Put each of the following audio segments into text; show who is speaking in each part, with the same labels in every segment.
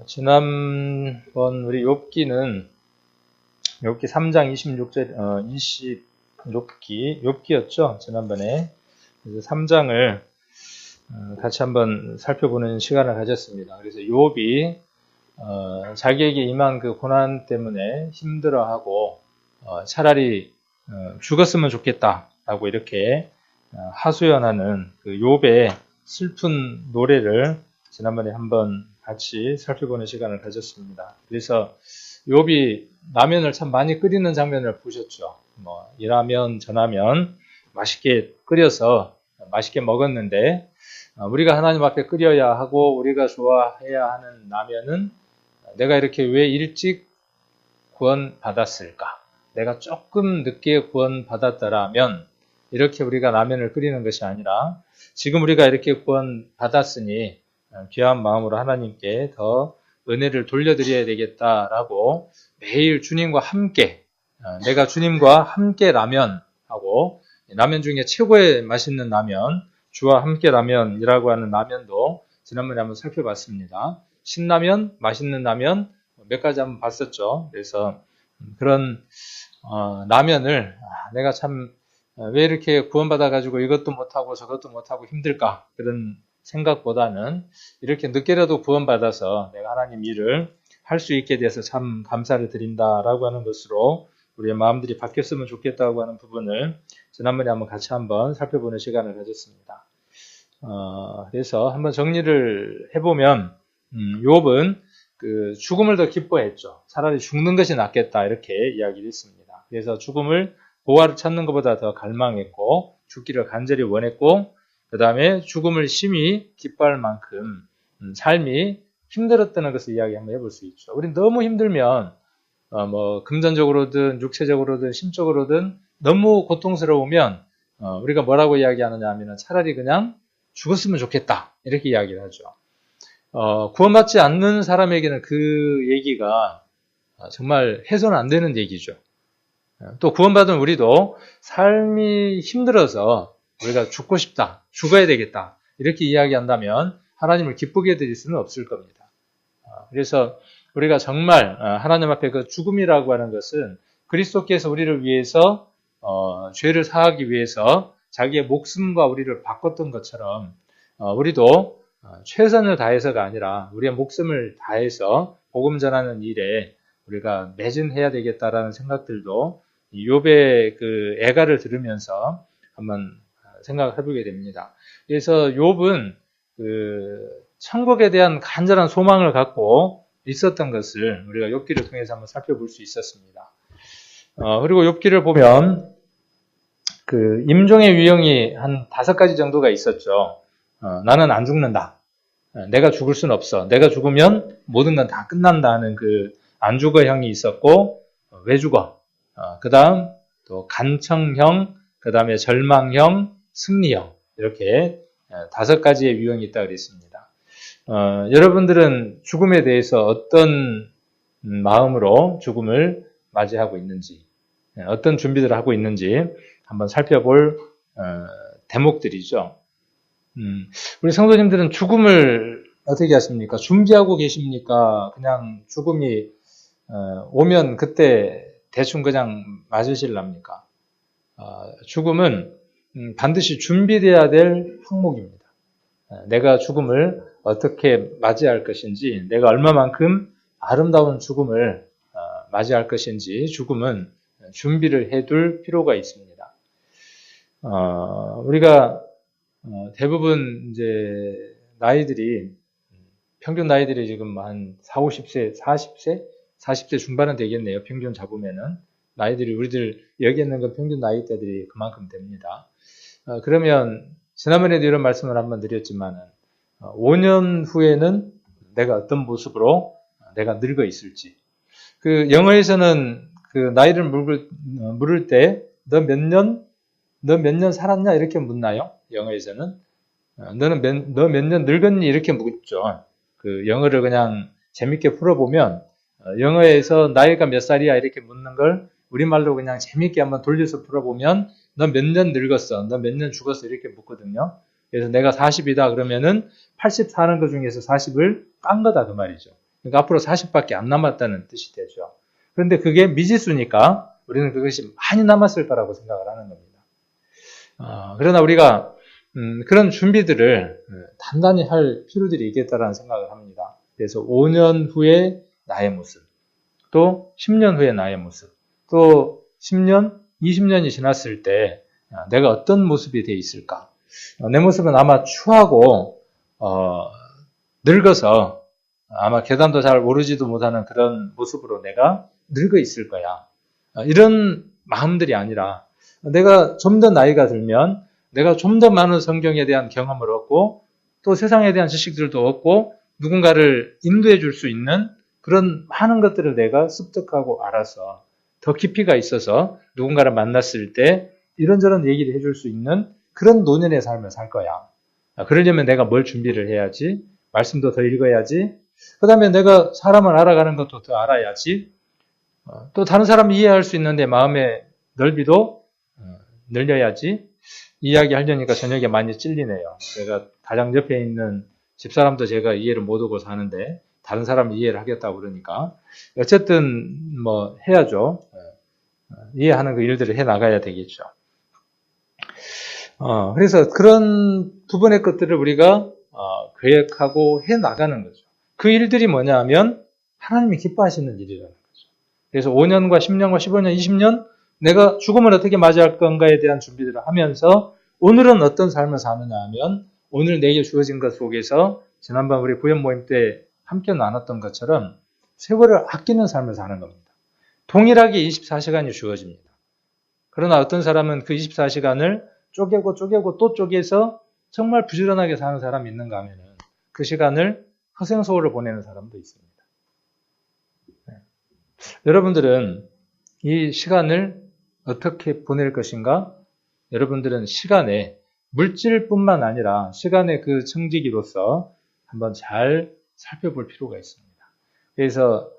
Speaker 1: 지난번 우리 욥기는 욥기 3장 26절, 욥기였죠. 지난번에. 그래서 3장을 같이 한번 살펴보는 시간을 가졌습니다. 그래서 욥이 자기에게 임한 그 고난 때문에 힘들어하고 차라리 죽었으면 좋겠다라고 이렇게 하소연하는 그 욥의 슬픈 노래를 지난번에 한번 같이 살펴보는 시간을 가졌습니다. 그래서 욥이 라면을 참 많이 끓이는 장면을 보셨죠. 이 라면, 저 라면 맛있게 끓여서 맛있게 먹었는데 우리가 하나님 앞에 끓여야 하고 우리가 좋아해야 하는 라면은 내가 이렇게 왜 일찍 구원받았을까? 내가 조금 늦게 구원받았더라면 이렇게 우리가 라면을 끓이는 것이 아니라 지금 우리가 이렇게 구원받았으니 귀한 마음으로 하나님께 더 은혜를 돌려드려야 되겠다라고 매일 주님과 함께 내가 주님과 함께 라면하고 라면 중에 최고의 맛있는 라면 주와 함께 라면이라고 하는 라면도 지난번에 한번 살펴봤습니다. 신라면, 맛있는 라면 몇 가지 한번 봤었죠. 그래서 그런 라면을 내가 참 왜 이렇게 구원받아가지고 이것도 못하고 저것도 못하고 힘들까 그런 생각보다는 이렇게 늦게라도 구원받아서 내가 하나님 일을 할 수 있게 돼서 참 감사를 드린다라고 하는 것으로 우리의 마음들이 바뀌었으면 좋겠다고 하는 부분을 지난번에 한번 살펴보는 시간을 가졌습니다. 그래서 한번 정리를 해보면 욥은 그 죽음을 더 기뻐했죠. 차라리 죽는 것이 낫겠다 이렇게 이야기를 했습니다. 그래서 죽음을 보화를 찾는 것보다 더 갈망했고 죽기를 간절히 원했고 그 다음에 죽음을 심히 기뻐할 만큼 삶이 힘들었다는 것을 이야기 한번 해볼 수 있죠. 우린 너무 힘들면 금전적으로든 육체적으로든 심적으로든 너무 고통스러우면 우리가 뭐라고 이야기하느냐 하면 차라리 그냥 죽었으면 좋겠다 이렇게 이야기를 하죠. 구원받지 않는 사람에게는 그 얘기가 정말 해서는 안 되는 얘기죠. 또 구원받은 우리도 삶이 힘들어서 우리가 죽고 싶다, 죽어야 되겠다 이렇게 이야기한다면 하나님을 기쁘게 드릴 수는 없을 겁니다. 그래서 우리가 정말 하나님 앞에 그 죽음이라고 하는 것은 그리스도께서 우리를 위해서 죄를 사하기 위해서 자기의 목숨과 우리를 바꿨던 것처럼 우리도 최선을 다해서가 아니라 우리의 목숨을 다해서 복음 전하는 일에 우리가 매진해야 되겠다라는 생각들도 욥의 그 애가를 들으면서 한번 생각을 해보게 됩니다. 그래서 욥은 그 천국에 대한 간절한 소망을 갖고 있었던 것을 우리가 욥기를 통해서 한번 살펴볼 수 있었습니다. 그리고 욥기를 보면 그 임종의 유형이 한 5가지 정도가 있었죠. 나는 안 죽는다. 내가 죽을 순 없어. 내가 죽으면 모든 건 다 끝난다 하는 그 안 죽어형이 있었고 왜 죽어? 그 다음 또 간청형, 그 다음에 절망형, 승리형 이렇게 5가지의 유형이 있다고 그랬습니다. 여러분들은 죽음에 대해서 어떤 마음으로 죽음을 맞이하고 있는지 어떤 준비들을 하고 있는지 한번 살펴볼 대목들이죠. 우리 성도님들은 죽음을 어떻게 하십니까? 준비하고 계십니까? 그냥 죽음이 오면 그때 대충 그냥 맞으실랍니까? 죽음은 반드시 준비되어야 될 항목입니다. 내가 죽음을 어떻게 맞이할 것인지, 내가 얼마만큼 아름다운 죽음을 맞이할 것인지 죽음은 준비를 해둘 필요가 있습니다. 우리가 대부분 이제 나이들이 평균 나이들이 지금 한 40, 50세, 40세 중반은 되겠네요. 평균 잡으면은 나이들이 우리들 여기 있는 건 평균 나이대들이 그만큼 됩니다. 그러면 지난번에도 이런 말씀을 한번 드렸지만은 5년 후에는 내가 어떤 모습으로 내가 늙어 있을지. 그 영어에서는 그 나이를 물을 때 너 몇 년 살았냐 이렇게 묻나요? 영어에서는 너 몇 년 늙었니 이렇게 묻죠. 그 영어를 그냥 재밌게 풀어보면 영어에서 나이가 몇 살이야 이렇게 묻는 걸 우리말로 그냥 재밌게 한번 돌려서 풀어보면 너 몇 년 늙었어, 너 몇 년 죽었어 이렇게 묻거든요. 그래서 내가 40이다 그러면은 80 사는 것 중에서 40을 깐 거다 그 말이죠. 그러니까 앞으로 40밖에 안 남았다는 뜻이 되죠. 그런데 그게 미지수니까 우리는 그것이 많이 남았을 거라고 생각을 하는 겁니다. 그러나 우리가 그런 준비들을 단단히 할 필요들이 있겠다라는 생각을 합니다. 그래서 5년 후에 나의 모습, 또 10년 후에 나의 모습, 또 10년, 20년이 지났을 때 내가 어떤 모습이 되어 있을까? 내 모습은 아마 추하고 늙어서 아마 계단도 잘 오르지도 못하는 그런 모습으로 내가 늙어 있을 거야. 이런 마음들이 아니라 내가 좀 더 나이가 들면 내가 좀 더 많은 성경에 대한 경험을 얻고 또 세상에 대한 지식들도 얻고 누군가를 인도해 줄 수 있는 그런 많은 것들을 내가 습득하고 알아서 더 깊이가 있어서 누군가를 만났을 때 이런저런 얘기를 해줄 수 있는 그런 노년의 삶을 살 거야. 그러려면 내가 뭘 준비를 해야지? 말씀도 더 읽어야지. 그 다음에 내가 사람을 알아가는 것도 더 알아야지. 또 다른 사람이 이해할 수 있는데 마음의 넓이도 늘려야지. 이야기 하려니까 저녁에 많이 찔리네요. 제가 가장 옆에 있는 집사람도 제가 이해를 못하고 사는데 다른 사람이 이해를 하겠다고 그러니까 어쨌든 뭐 해야죠. 이해하는 그 일들을 해 나가야 되겠죠. 그래서 그런 부분의 것들을 우리가 계획하고 해 나가는 거죠. 그 일들이 뭐냐 하면 하나님이 기뻐하시는 일이라는 거죠. 그래서 5년과 10년과 15년, 20년 내가 죽음을 어떻게 맞이할 건가에 대한 준비들을 하면서 오늘은 어떤 삶을 사느냐 하면 오늘 내게 주어진 것 속에서 지난번 우리 부연 모임 때 함께 나눴던 것처럼 세월을 아끼는 삶을 사는 겁니다. 동일하게 24시간이 주어집니다. 그러나 어떤 사람은 그 24시간을 쪼개고 또 쪼개서 정말 부지런하게 사는 사람이 있는가 하면 그 시간을 허생소홀을 보내는 사람도 있습니다. 여러분들은 이 시간을 어떻게 보낼 것인가? 여러분들은 시간에 물질뿐만 아니라 시간의 그 청지기로서 한번 잘 살펴볼 필요가 있습니다. 그래서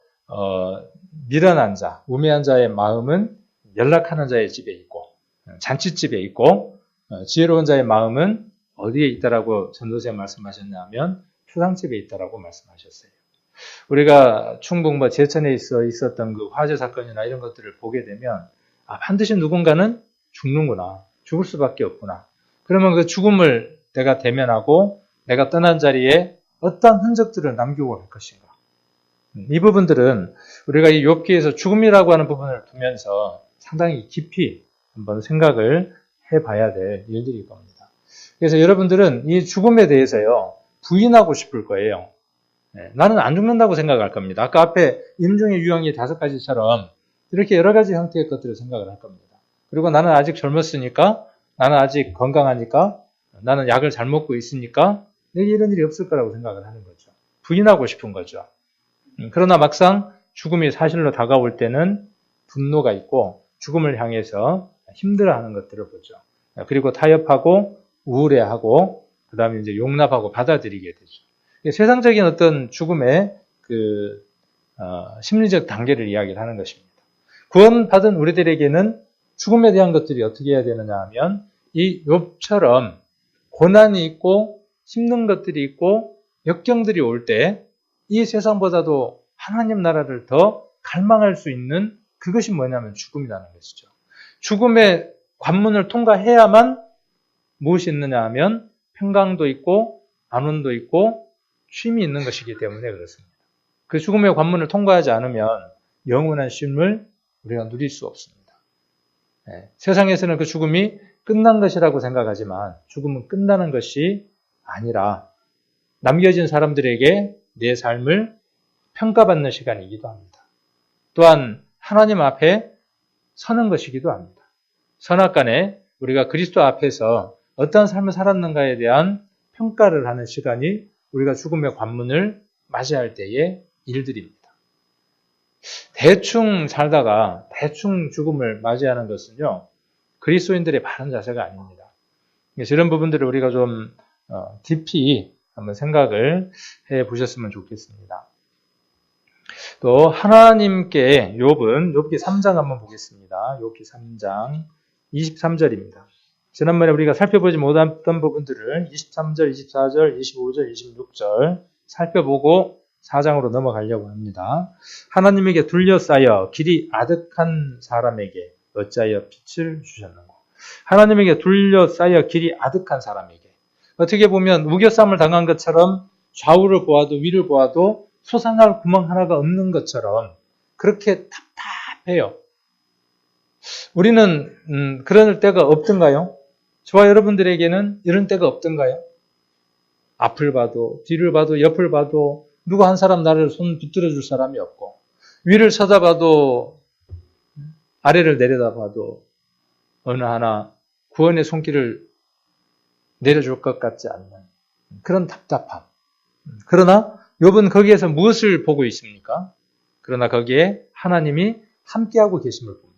Speaker 1: 미련한 자, 우매한 자의 마음은 연락하는 자의 집에 있고 잔치집에 있고 지혜로운 자의 마음은 어디에 있다라고 전도사님 말씀하셨냐면 초상집에 있다라고 말씀하셨어요. 우리가 충북 제천에 있었던 그 화재 사건이나 이런 것들을 보게 되면 반드시 누군가는 죽는구나. 죽을 수밖에 없구나. 그러면 그 죽음을 내가 대면하고 내가 떠난 자리에 어떤 흔적들을 남기고 갈 것인가. 이 부분들은 우리가 이 욥기에서 죽음이라고 하는 부분을 두면서 상당히 깊이 한번 생각을 해봐야 될 일들일 겁니다. 그래서 여러분들은 이 죽음에 대해서요 부인하고 싶을 거예요. 나는 안 죽는다고 생각할 겁니다. 아까 앞에 임종의 유형이 5가지처럼 이렇게 여러 가지 형태의 것들을 생각을 할 겁니다. 그리고 나는 아직 젊었으니까, 나는 아직 건강하니까, 나는 약을 잘 먹고 있으니까 내게 이런 일이 없을 거라고 생각을 하는 거죠. 부인하고 싶은 거죠. 그러나 막상 죽음이 사실로 다가올 때는 분노가 있고 죽음을 향해서 힘들어하는 것들을 보죠. 그리고 타협하고 우울해하고 그 다음에 이제 용납하고 받아들이게 되죠. 세상적인 어떤 죽음의 그 심리적 단계를 이야기를 하는 것입니다. 구원받은 우리들에게는 죽음에 대한 것들이 어떻게 해야 되느냐 하면 이 욥처럼 고난이 있고 힘든 것들이 있고 역경들이 올 때 이 세상보다도 하나님 나라를 더 갈망할 수 있는 그것이 뭐냐면 죽음이라는 것이죠. 죽음의 관문을 통과해야만 무엇이 있느냐 하면 평강도 있고 안온도 있고 쉼이 있는 것이기 때문에 그렇습니다. 그 죽음의 관문을 통과하지 않으면 영원한 쉼을 우리가 누릴 수 없습니다. 세상에서는 그 죽음이 끝난 것이라고 생각하지만 죽음은 끝나는 것이 아니라 남겨진 사람들에게 내 삶을 평가받는 시간이기도 합니다. 또한 하나님 앞에 서는 것이기도 합니다. 선악간에 우리가 그리스도 앞에서 어떤 삶을 살았는가에 대한 평가를 하는 시간이 우리가 죽음의 관문을 맞이할 때의 일들입니다. 대충 살다가 대충 죽음을 맞이하는 것은요, 그리스도인들의 바른 자세가 아닙니다. 그래서 이런 부분들을 우리가 좀 깊이 한번 생각을 해 보셨으면 좋겠습니다. 또 하나님께 욥기 3장 한번 보겠습니다. 욥기 3장 23절입니다. 지난번에 우리가 살펴보지 못했던 부분들을 23절, 24절, 25절, 26절 살펴보고 4장으로 넘어가려고 합니다. 하나님에게 둘러싸여 길이 아득한 사람에게 어찌하여 빛을 주셨는고. 하나님에게 둘러싸여 길이 아득한 사람에게. 어떻게 보면 우겨쌈을 당한 것처럼 좌우를 보아도 위를 보아도 솟아날 구멍 하나가 없는 것처럼 그렇게 답답해요. 우리는 그럴 때가 없던가요? 저와 여러분들에게는 이런 때가 없던가요? 앞을 봐도 뒤를 봐도 옆을 봐도 누구 한 사람 나를 손 붙들어 줄 사람이 없고 위를 쳐다봐도 아래를 내려다봐도 어느 하나 구원의 손길을 내려줄 것 같지 않는 그런 답답함. 그러나 욥은 거기에서 무엇을 보고 있습니까? 그러나 거기에 하나님이 함께하고 계심을 봅니다.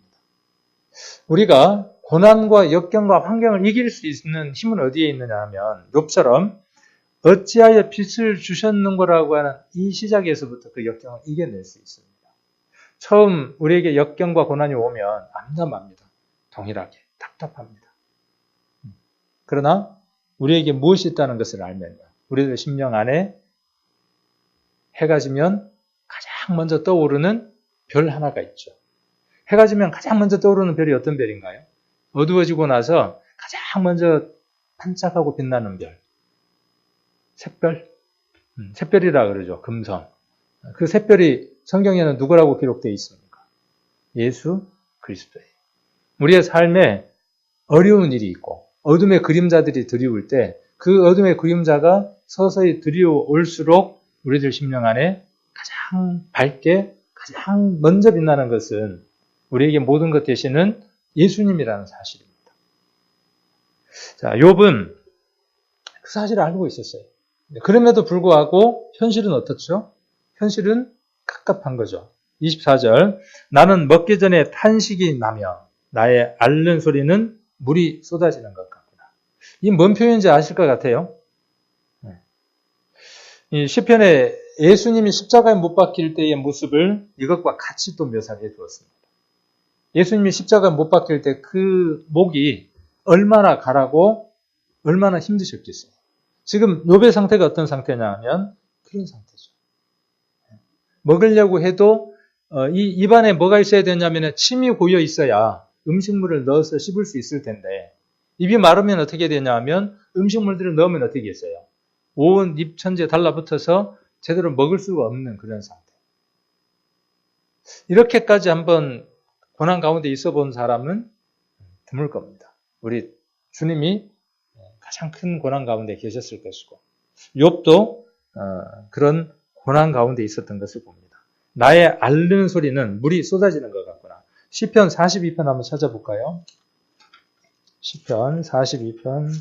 Speaker 1: 우리가 고난과 역경과 환경을 이길 수 있는 힘은 어디에 있느냐 하면 욥처럼 어찌하여 빛을 주셨는고라고 하는 이 시작에서부터 그 역경을 이겨낼 수 있습니다. 처음 우리에게 역경과 고난이 오면 암담합니다. 동일하게 답답합니다. 그러나 우리에게 무엇이 있다는 것을 알면요. 우리들 심령 안에 해가 지면 가장 먼저 떠오르는 별 하나가 있죠. 해가 지면 가장 먼저 떠오르는 별이 어떤 별인가요? 어두워지고 나서 가장 먼저 반짝하고 빛나는 별. 샛별? 샛별이라 그러죠. 금성. 그 샛별이 성경에는 누구라고 기록되어 있습니까? 예수 그리스도예요. 우리의 삶에 어려운 일이 있고 어둠의 그림자들이 드리울 때 그 어둠의 그림자가 서서히 드리올수록 우리들 심령 안에 가장 밝게 가장 먼저 빛나는 것은 우리에게 모든 것 되시는 예수님이라는 사실입니다. 자, 욥은 그 사실을 알고 있었어요. 그럼에도 불구하고 현실은 어떻죠? 현실은 갑갑한 거죠. 24절 나는 먹기 전에 탄식이 나며 나의 앓는 소리는 물이 쏟아지는 것 같구나. 이 뭔 표현인지 아실 것 같아요. 이 시편에 예수님이 십자가에 못 박힐 때의 모습을 이것과 같이 또 묘사해 두었습니다. 예수님이 십자가에 못 박힐 때 그 목이 얼마나 가라고 얼마나 힘드셨겠어요. 지금 욥의 상태가 어떤 상태냐 하면 그런 상태죠. 먹으려고 해도 이 입안에 뭐가 있어야 되냐면 침이 고여 있어야 음식물을 넣어서 씹을 수 있을 텐데 입이 마르면 어떻게 되냐 하면 음식물들을 넣으면 어떻게 했어요? 온 입 천지에 달라붙어서 제대로 먹을 수가 없는 그런 상태. 이렇게까지 한번 고난 가운데 있어 본 사람은 드물 겁니다. 우리 주님이 가장 큰 고난 가운데 계셨을 것이고 욥도 그런 고난 가운데 있었던 것을 봅니다. 나의 앓는 소리는 물이 쏟아지는 것 같구나. 시편 42편 한번 찾아볼까요? 시편 42편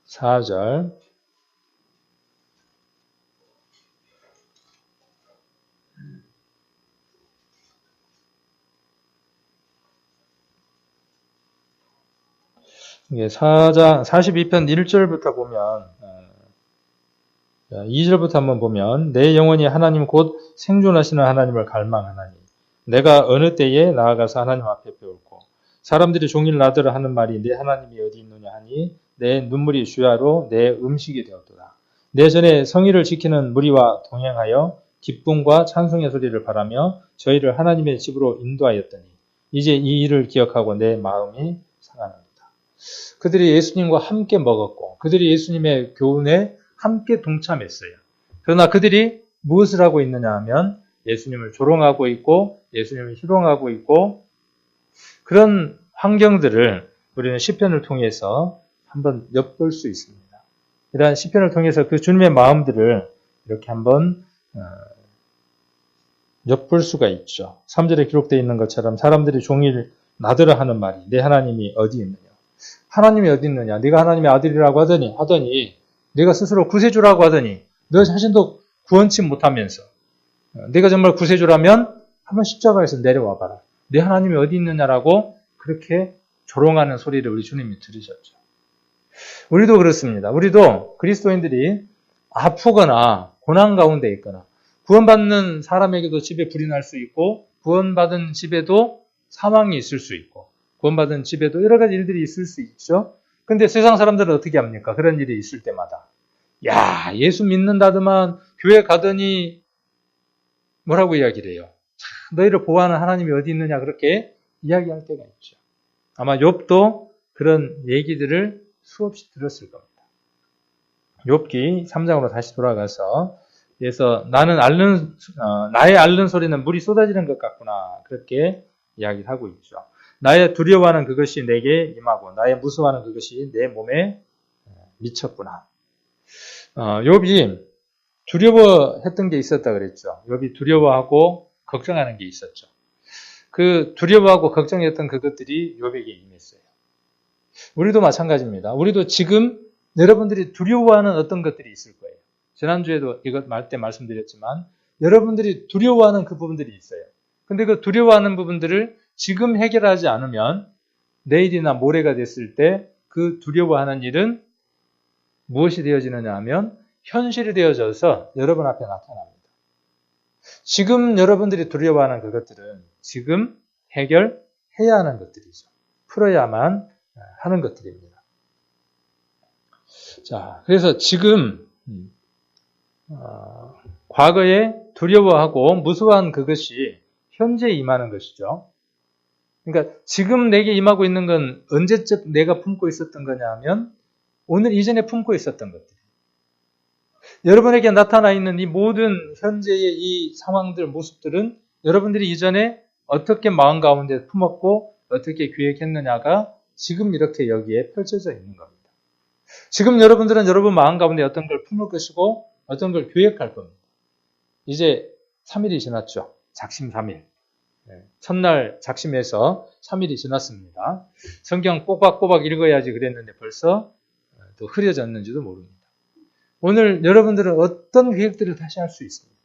Speaker 1: 4절 이게 42편 1절부터 보면 2절부터 한번 보면 내 영혼이 하나님 곧 생존하시는 하나님을 갈망하나니 내가 어느 때에 나아가서 하나님 앞에 배울고 사람들이 종일 나더러 하는 말이 내 하나님이 어디 있느냐 하니 내 눈물이 주야로 내 음식이 되었도다. 내 전에 성의를 지키는 무리와 동행하여 기쁨과 찬송의 소리를 바라며 저희를 하나님의 집으로 인도하였더니 이제 이 일을 기억하고 내 마음이 상하노라. 그들이 예수님과 함께 먹었고 그들이 예수님의 교훈에 함께 동참했어요. 그러나 그들이 무엇을 하고 있느냐 하면 예수님을 조롱하고 있고 예수님을 희롱하고 있고 그런 환경들을 우리는 시편을 통해서 한번 엿볼 수 있습니다. 이러한 시편을 통해서 그 주님의 마음들을 이렇게 한번 엿볼 수가 있죠. 3절에 기록되어 있는 것처럼 사람들이 종일 나더러 하는 말이 내 하나님이 어디 있느냐. 하나님이 어디 있느냐. 네가 하나님의 아들이라고 하더니 네가 스스로 구세주라고 하더니 너 자신도 구원치 못하면서 네가 정말 구세주라면 한번 십자가에서 내려와 봐라. 네 하나님이 어디 있느냐라고 그렇게 조롱하는 소리를 우리 주님이 들으셨죠. 우리도 그렇습니다. 우리도 그리스도인들이 아프거나 고난 가운데 있거나 구원받는 사람에게도 집에 불이 날 수 있고 구원받은 집에도 사망이 있을 수 있고 구원받은 집에도 여러 가지 일들이 있을 수 있죠. 근데 세상 사람들은 어떻게 합니까? 그런 일이 있을 때마다 야 예수 믿는다더만 교회 가더니 뭐라고 이야기를 해요? 너희를 보호하는 하나님이 어디 있느냐 그렇게 이야기할 때가 있죠. 아마 욥도 그런 얘기들을 수없이 들었을 겁니다. 욥기 3장으로 다시 돌아가서 그래서 나의 앓는 소리는 물이 쏟아지는 것 같구나 그렇게 이야기를 하고 있죠. 나의 두려워하는 그것이 내게 임하고 나의 무서워하는 그것이 내 몸에 미쳤구나. 욥이 두려워했던 게 있었다 그랬죠. 욥이 두려워하고 걱정하는 게 있었죠. 그 두려워하고 걱정했던 그것들이 욥에게 임했어요. 우리도 마찬가지입니다. 우리도 지금 여러분들이 두려워하는 어떤 것들이 있을 거예요. 지난주에도 이것 말 때 말씀드렸지만 여러분들이 두려워하는 그 부분들이 있어요. 근데 그 두려워하는 부분들을 지금 해결하지 않으면 내일이나 모레가 됐을 때 그 두려워하는 일은 무엇이 되어지느냐 하면 현실이 되어져서 여러분 앞에 나타납니다. 지금 여러분들이 두려워하는 그것들은 지금 해결해야 하는 것들이죠. 풀어야만 하는 것들입니다. 자, 그래서 지금 과거에 두려워하고 무서워한 그것이 현재 임하는 것이죠. 그러니까 지금 내게 임하고 있는 건 언제적 내가 품고 있었던 거냐 하면 오늘 이전에 품고 있었던 것들. 여러분에게 나타나 있는 이 모든 현재의 이 상황들, 모습들은 여러분들이 이전에 어떻게 마음 가운데 품었고 어떻게 계획했느냐가 지금 이렇게 여기에 펼쳐져 있는 겁니다. 지금 여러분들은 여러분 마음 가운데 어떤 걸 품을 것이고 어떤 걸 계획할 겁니다. 이제 3일이 지났죠. 작심 3일. 첫날 작심해서 3일이 지났습니다. 성경 꼬박꼬박 읽어야지 그랬는데 벌써 또 흐려졌는지도 모릅니다. 오늘 여러분들은 어떤 계획들을 다시 할 수 있습니다.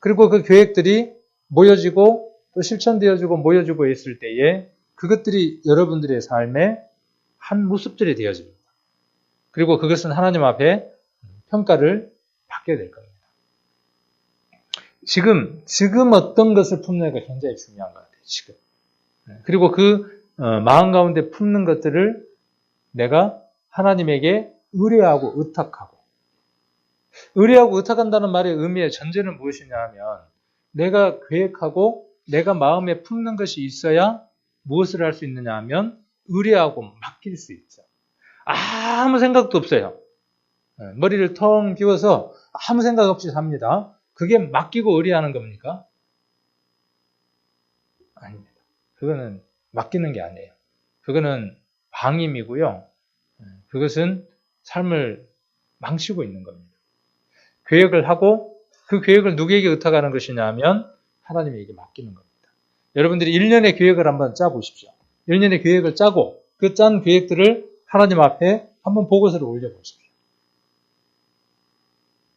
Speaker 1: 그리고 그 계획들이 모여지고 또 실천되어지고 모여지고 있을 때에 그것들이 여러분들의 삶의 한 모습들이 되어집니다. 그리고 그것은 하나님 앞에 평가를 받게 될 겁니다. 지금 어떤 것을 품느냐가 굉장히 중요한 것 같아요. 지금. 그리고 그 마음 가운데 품는 것들을 내가 하나님에게 의뢰하고 의탁하고 의뢰하고 의탁한다는 말의 의미의 전제는 무엇이냐 하면 내가 계획하고 내가 마음에 품는 것이 있어야 무엇을 할 수 있느냐 하면 의뢰하고 맡길 수 있죠. 아무 생각도 없어요. 머리를 텅 비워서 아무 생각 없이 삽니다. 그게 맡기고 의뢰하는 겁니까? 아닙니다. 그거는 맡기는 게 아니에요. 그거는 방임이고요. 그것은 삶을 망치고 있는 겁니다. 계획을 하고 그 계획을 누구에게 의탁하는 것이냐 하면 하나님에게 맡기는 겁니다. 여러분들이 1년의 계획을 한번 짜보십시오. 1년의 계획을 짜고 그 짠 계획들을 하나님 앞에 한번 보고서를 올려보십시오.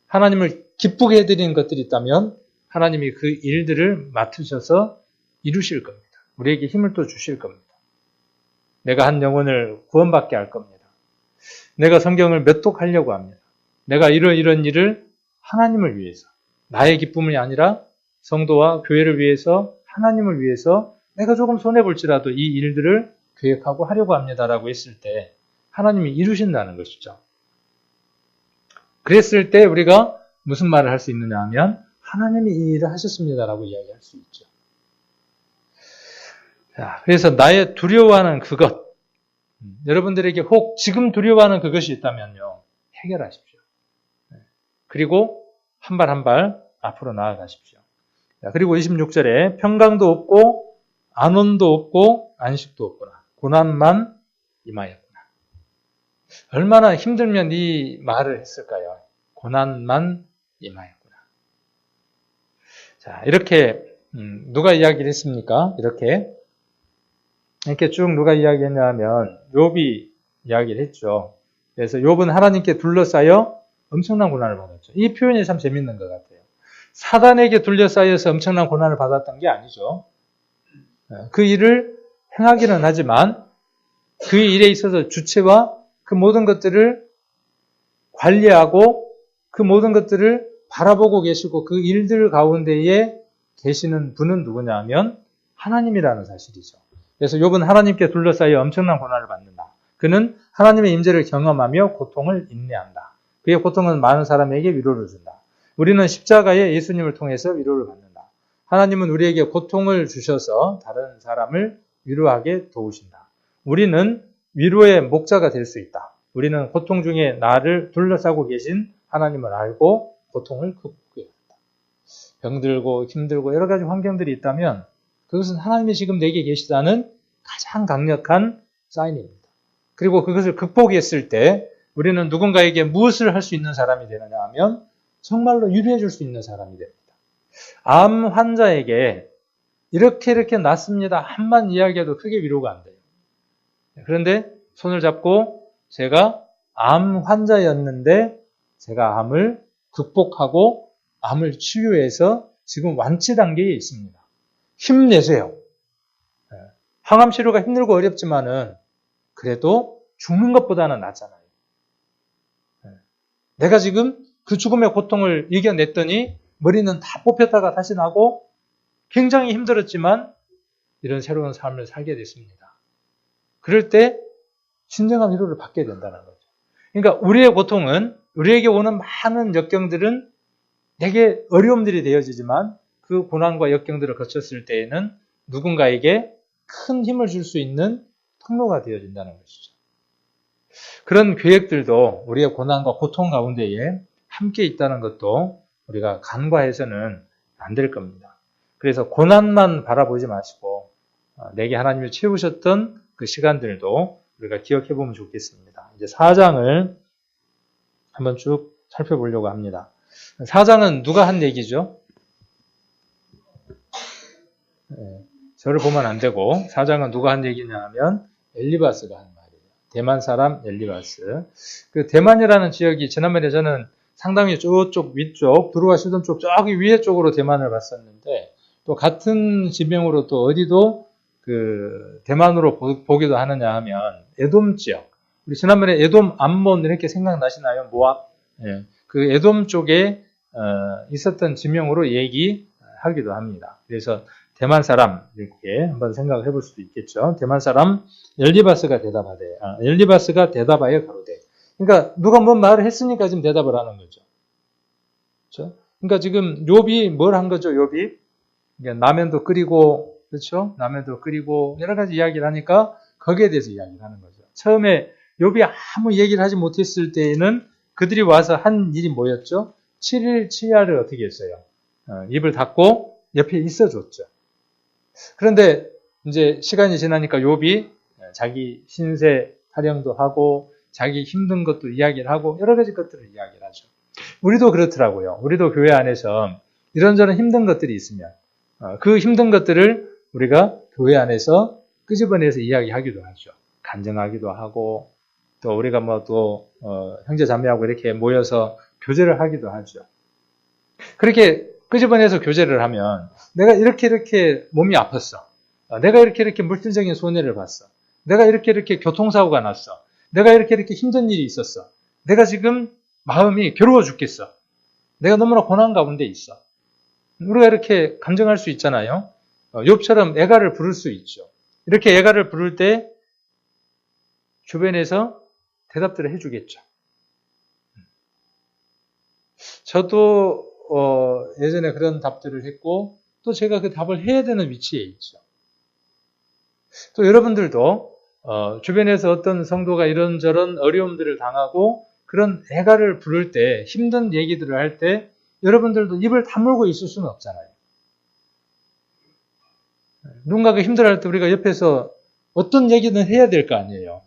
Speaker 1: 하나님을 기쁘게 해드리는 것들이 있다면 하나님이 그 일들을 맡으셔서 이루실 겁니다. 우리에게 힘을 또 주실 겁니다. 내가 한 영혼을 구원받게 할 겁니다. 내가 성경을 몇 독하려고 합니다. 내가 이런 일을 하나님을 위해서 나의 기쁨이 아니라 성도와 교회를 위해서 하나님을 위해서 내가 조금 손해볼지라도 이 일들을 계획하고 하려고 합니다라고 했을 때 하나님이 이루신다는 것이죠. 그랬을 때 우리가 무슨 말을 할 수 있느냐 하면 하나님이 이 일을 하셨습니다라고 이야기할 수 있죠. 자, 그래서 나의 두려워하는 그것, 여러분들에게 혹 지금 두려워하는 그것이 있다면요, 해결하십시오. 그리고 한 발 한 발 앞으로 나아가십시오. 자, 그리고 26절에 평강도 없고 안온도 없고 안식도 없구나. 고난만 임하였구나. 얼마나 힘들면 이 말을 했을까요? 고난만 임하였구나. 자, 이렇게 누가 이야기를 했습니까? 이렇게 쭉 누가 이야기했냐 하면 욥이 이야기를 했죠. 그래서 욥은 하나님께 둘러싸여 엄청난 고난을 받았죠. 이 표현이 참 재밌는 것 같아요. 사단에게 둘러싸여서 엄청난 고난을 받았던 게 아니죠. 그 일을 행하기는 하지만 그 일에 있어서 주체와 그 모든 것들을 관리하고 그 모든 것들을 바라보고 계시고 그 일들 가운데에 계시는 분은 누구냐 하면 하나님이라는 사실이죠. 그래서 욥은 하나님께 둘러싸여 엄청난 고난을 받는다. 그는 하나님의 임재를 경험하며 고통을 인내한다. 그의 고통은 많은 사람에게 위로를 준다. 우리는 십자가에 예수님을 통해서 위로를 받는다. 하나님은 우리에게 고통을 주셔서 다른 사람을 위로하게 도우신다. 우리는 위로의 목자가 될 수 있다. 우리는 고통 중에 나를 둘러싸고 계신 하나님을 알고 고통을 극복해야 한다. 병들고 힘들고 여러 가지 환경들이 있다면 그것은 하나님이 지금 내게 계시다는 가장 강력한 사인입니다. 그리고 그것을 극복했을 때 우리는 누군가에게 무엇을 할 수 있는 사람이 되느냐 하면 정말로 위로해 줄 수 있는 사람이 됩니다. 암 환자에게 이렇게 낫습니다 한만 이야기해도 크게 위로가 안 돼요. 그런데 손을 잡고 제가 암 환자였는데 제가 암을 극복하고 암을 치유해서 지금 완치 단계에 있습니다. 힘내세요. 항암 치료가 힘들고 어렵지만은 그래도 죽는 것보다는 낫잖아요. 내가 지금 그 죽음의 고통을 이겨냈더니 머리는 다 뽑혔다가 다시 나고 굉장히 힘들었지만 이런 새로운 삶을 살게 됐습니다. 그럴 때 진정한 위로를 받게 된다는 거죠. 그러니까 우리의 고통은, 우리에게 오는 많은 역경들은 되게 어려움들이 되어지지만 그 고난과 역경들을 거쳤을 때에는 누군가에게 큰 힘을 줄 수 있는 통로가 되어진다는 것이죠. 그런 계획들도 우리의 고난과 고통 가운데에 함께 있다는 것도 우리가 간과해서는 안 될 겁니다. 그래서 고난만 바라보지 마시고 내게 하나님이 채우셨던 그 시간들도 우리가 기억해 보면 좋겠습니다. 이제 4장을 한번 쭉 살펴보려고 합니다. 4장은 누가 한 얘기죠? 저를 보면 안 되고 4장은 누가 한 얘기냐 하면 엘리바스가 한 말이에요. 대만 사람 엘리바스. 그 대만이라는 지역이 지난번에 저는 상당히 저쪽 위쪽, 두루와 시돈 쪽 저기 위에 쪽으로 대만을 봤었는데 또 같은 지명으로 또 어디도 그 대만으로 보기도 하느냐 하면 에돔 지역. 우리 지난번에 에돔 암몬 이렇게 생각나시나요? 모압. 예. 그 에돔 쪽에 있었던 지명으로 얘기하기도 합니다. 그래서 대만 사람 이렇게 한번 생각을 해볼 수도 있겠죠. 대만 사람 엘리바스가 대답하여 가로되. 그러니까 누가 뭔 말을 했으니까 지금 대답을 하는 거죠. 그렇죠? 그러니까 지금 욥이 뭘 한 거죠? 욥이 라면도 끓이고 그렇죠? 라면도 끓이고 여러 가지 이야기를 하니까 거기에 대해서 이야기를 하는 거죠. 처음에 욥이 아무 얘기를 하지 못했을 때에는 그들이 와서 한 일이 뭐였죠? 7일 7야를 어떻게 했어요? 입을 닫고 옆에 있어줬죠. 그런데 이제 시간이 지나니까 욥이 자기 신세 타령도 하고 자기 힘든 것도 이야기를 하고 여러 가지 것들을 이야기를 하죠. 우리도 그렇더라고요. 우리도 교회 안에서 이런저런 힘든 것들이 있으면 그 힘든 것들을 우리가 교회 안에서 끄집어내서 이야기하기도 하죠. 간증하기도 하고 또 우리가 뭐 또 형제 자매하고 이렇게 모여서 교제를 하기도 하죠. 그렇게 끄집어내서 교제를 하면 내가 이렇게 몸이 아팠어. 내가 이렇게 물질적인 손해를 봤어. 내가 이렇게 교통사고가 났어. 내가 이렇게 힘든 일이 있었어. 내가 지금 마음이 괴로워 죽겠어. 내가 너무나 고난 가운데 있어. 우리가 이렇게 감정할 수 있잖아요. 욥처럼 애가를 부를 수 있죠. 이렇게 애가를 부를 때 주변에서 대답들을 해주겠죠. 저도 예전에 그런 답들을 했고 또 제가 그 답을 해야 되는 위치에 있죠. 또 여러분들도 주변에서 어떤 성도가 이런저런 어려움들을 당하고 그런 애가를 부를 때 힘든 얘기들을 할 때 여러분들도 입을 다물고 있을 수는 없잖아요. 누군가가 힘들어할 때 우리가 옆에서 어떤 얘기는 해야 될 거 아니에요.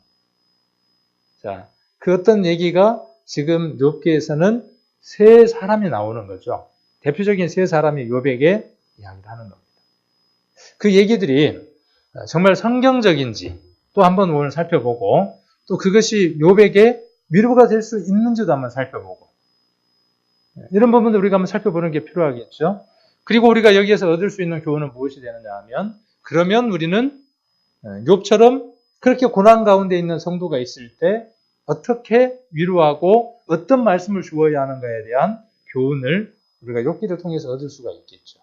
Speaker 1: 자, 그 어떤 얘기가 지금 욥기에서는 세 사람이 나오는 거죠. 대표적인 세 사람이 욥에게 이야기를 하는 겁니다. 그 얘기들이 정말 성경적인지 또 한번 오늘 살펴보고 또 그것이 욥에게 위로가 될 수 있는지도 한번 살펴보고 이런 부분도 우리가 한번 살펴보는 게 필요하겠죠. 그리고 우리가 여기에서 얻을 수 있는 교훈은 무엇이 되느냐 하면 그러면 우리는 욥처럼 그렇게 고난 가운데 있는 성도가 있을 때 어떻게 위로하고 어떤 말씀을 주어야 하는가에 대한 교훈을 우리가 욥기를 통해서 얻을 수가 있겠죠.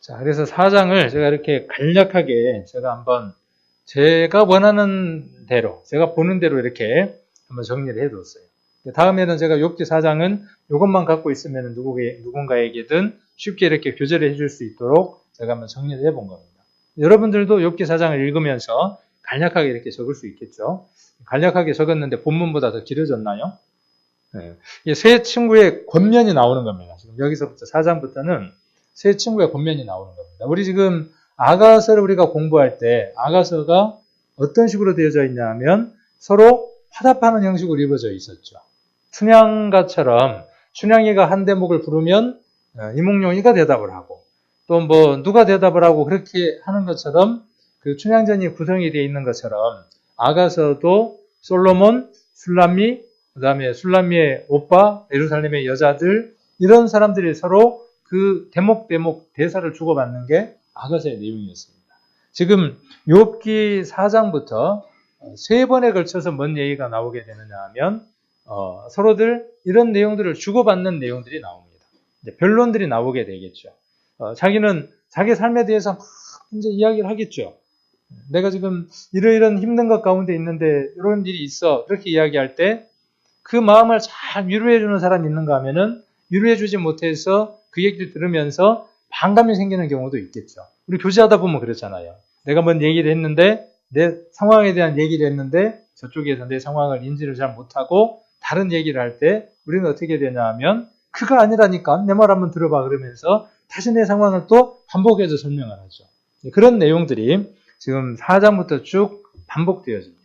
Speaker 1: 자, 그래서 4장을 제가 이렇게 간략하게 제가 한번 제가 원하는 대로, 제가 보는 대로 이렇게 한번 정리를 해뒀어요. 다음에는 제가 욥기 4장은 이것만 갖고 있으면 누군가에게든 쉽게 이렇게 교제를 해줄 수 있도록 제가 한번 정리를 해본 겁니다. 여러분들도 욥기 4장을 읽으면서 간략하게 이렇게 적을 수 있겠죠. 간략하게 적었는데 본문보다 더 길어졌나요? 네. 세 친구의 권면이 나오는 겁니다. 지금 여기서부터 4장부터는 세 친구의 권면이 나오는 겁니다. 우리 지금 아가서를 우리가 공부할 때 아가서가 어떤 식으로 되어져 있냐 하면 서로 화답하는 형식으로 이루어져 있었죠. 춘향가처럼 춘향이가 한 대목을 부르면 이몽룡이가 대답을 하고 또 뭐 누가 대답을 하고 그렇게 하는 것처럼 그 춘향전이 구성이 되어 있는 것처럼 아가서도 솔로몬, 술람미, 그 다음에 술람미의 오빠, 예루살렘의 여자들 이런 사람들이 서로 그 대목 대사를 주고받는 게 아가서의 내용이었습니다. 지금 욥기 4장부터 세 번에 걸쳐서 뭔 얘기가 나오게 되느냐 하면 서로들 이런 내용들을 주고받는 내용들이 나옵니다. 이제 변론들이 나오게 되겠죠. 자기는 자기 삶에 대해서 막 이제 이야기를 하겠죠. 내가 지금 이런 힘든 것 가운데 있는데 이런 일이 있어 이렇게 이야기할 때 그 마음을 잘 위로해주는 사람이 있는가 하면은 위로해주지 못해서 그 얘기를 들으면서 반감이 생기는 경우도 있겠죠. 우리 교제하다 보면 그렇잖아요. 내가 뭔 얘기를 했는데 내 상황에 대한 얘기를 했는데 저쪽에서 내 상황을 인지를 잘 못하고 다른 얘기를 할 때 우리는 어떻게 되냐 하면 그거 아니라니까 내 말 한번 들어봐 그러면서 다시 내 상황을 또 반복해서 설명을 하죠. 그런 내용들이 지금 4장부터 쭉 반복되어집니다.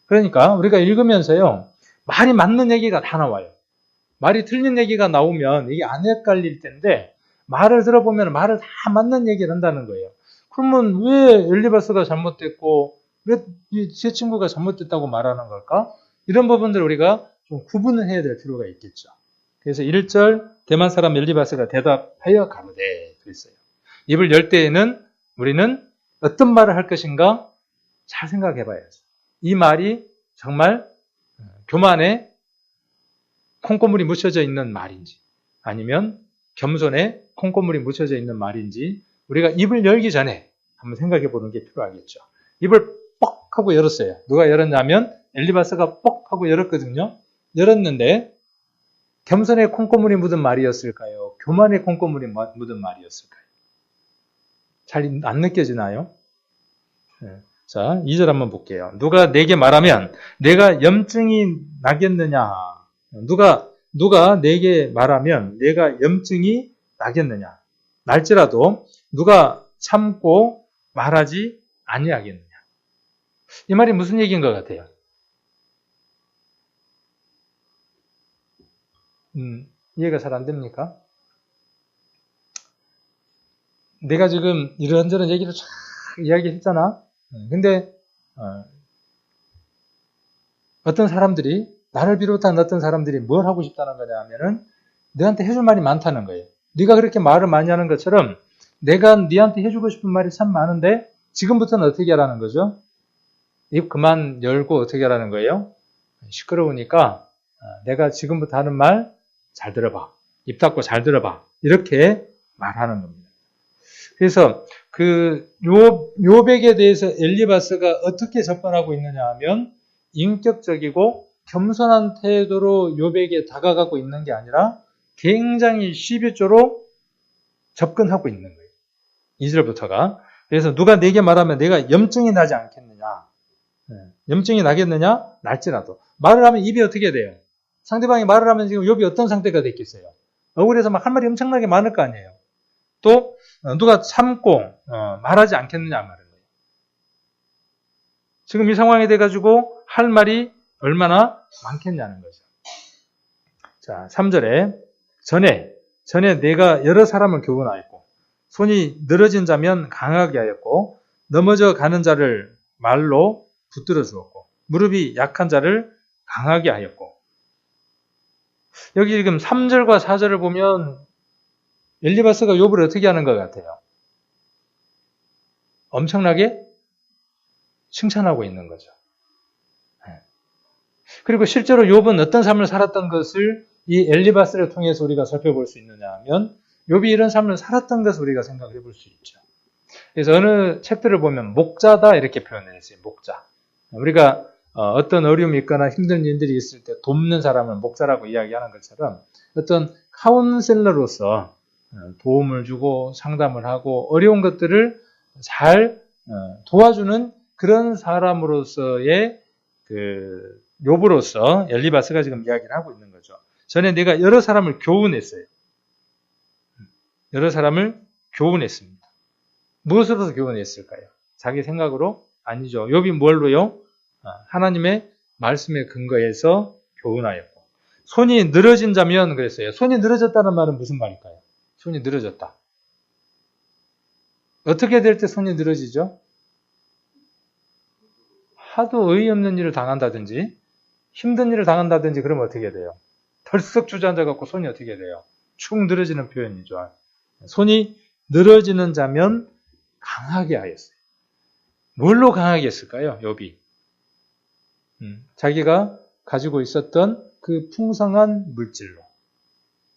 Speaker 1: 그러니까 우리가 읽으면서요. 말이 맞는 얘기가 다 나와요. 말이 틀린 얘기가 나오면 이게 안 헷갈릴 텐데 말을 들어보면 말을 다 맞는 얘기를 한다는 거예요. 그러면 왜 엘리바스가 잘못됐고 왜 제 친구가 잘못됐다고 말하는 걸까? 이런 부분들을 우리가 좀 구분을 해야 될 필요가 있겠죠. 그래서 1절 대만 사람 엘리바스가 대답하여 가로되 그랬어요. 입을 열 때에는 우리는 어떤 말을 할 것인가 잘 생각해 봐야죠. 이 말이 정말 교만에 콩고물이 묻혀져 있는 말인지 아니면 겸손에 콩고물이 묻혀져 있는 말인지 우리가 입을 열기 전에 한번 생각해 보는 게 필요하겠죠. 입을 뻑 하고 열었어요. 누가 열었냐면 엘리바스가 뻑 하고 열었거든요. 열었는데 겸손에 콩고물이 묻은 말이었을까요? 교만에 콩고물이 묻은 말이었을까요? 잘 안 느껴지나요? 네. 자, 2절 한번 볼게요. 누가 내게 말하면 내가 염증이 나겠느냐? 누가 내게 말하면 내가 염증이 나겠느냐? 날지라도 누가 참고 말하지 아니하겠느냐? 이 말이 무슨 얘기인 것 같아요? 이해가 잘 안 됩니까? 내가 지금 이런저런 얘기를 쫙 이야기했잖아. 근데 어떤 사람들이 나를 비롯한 어떤 사람들이 뭘 하고 싶다는 거냐 하면은 너한테 해줄 말이 많다는 거예요. 네가 그렇게 말을 많이 하는 것처럼 내가 네한테 해주고 싶은 말이 참 많은데 지금부터는 어떻게 하라는 거죠? 입 그만 열고 어떻게 하라는 거예요? 시끄러우니까 내가 지금부터 하는 말 잘 들어봐. 입 닫고 잘 들어봐. 이렇게 말하는 겁니다. 그래서 그 욥에게 대해서 엘리바스가 어떻게 접근하고 있느냐 하면 인격적이고 겸손한 태도로 욥에게 다가가고 있는 게 아니라 굉장히 시비조로 접근하고 있는 거예요. 2절부터가. 그래서 누가 내게 말하면 내가 염증이 나지 않겠느냐. 염증이 나겠느냐? 날지라도. 말을 하면 입이 어떻게 돼요? 상대방이 말을 하면 지금 욥이 어떤 상태가 됐겠어요? 억울해서 막 할 말이 엄청나게 많을 거 아니에요. 또 누가 참고 말하지 않겠느냐 말인 거예요. 지금 이 상황에 돼 가지고 할 말이 얼마나 많겠냐는 거죠. 자, 3절에 전에 내가 여러 사람을 교훈하였고 손이 늘어진 자면 강하게 하였고 넘어져 가는 자를 말로 붙들어 주었고 무릎이 약한 자를 강하게 하였고 여기 지금 3절과 4절을 보면 엘리바스가 욥을 어떻게 하는 것 같아요? 엄청나게 칭찬하고 있는 거죠. 그리고 실제로 욥은 어떤 삶을 살았던 것을 이 엘리바스를 통해서 우리가 살펴볼 수 있느냐 하면 욥이 이런 삶을 살았던 것을 우리가 생각해 볼 수 있죠. 그래서 어느 책들을 보면 목자다 이렇게 표현을 했어요. 목자. 우리가 어떤 어려움이 있거나 힘든 일들이 있을 때 돕는 사람을 목사라고 이야기하는 것처럼 어떤 카운셀러로서 도움을 주고 상담을 하고 어려운 것들을 잘 도와주는 그런 사람으로서의 그 욥으로서 엘리바스가 지금 이야기를 하고 있는 거죠. 전에 내가 여러 사람을 교훈했어요. 여러 사람을 교훈했습니다. 무엇으로서 교훈했을까요? 자기 생각으로? 아니죠. 욥이 뭘로요? 하나님의 말씀에 근거해서 교훈하였고. 손이 늘어진 자면 그랬어요. 손이 늘어졌다는 말은 무슨 말일까요? 손이 늘어졌다. 어떻게 될 때 손이 늘어지죠? 하도 의의 없는 일을 당한다든지 힘든 일을 당한다든지 그러면 어떻게 돼요? 덜썩 주저앉아갖고 손이 어떻게 돼요? 축 늘어지는 표현이죠. 손이 늘어지는 자면 강하게 하였어요. 뭘로 강하게 했을까요? 욥이. 자기가 가지고 있었던 그 풍성한 물질로.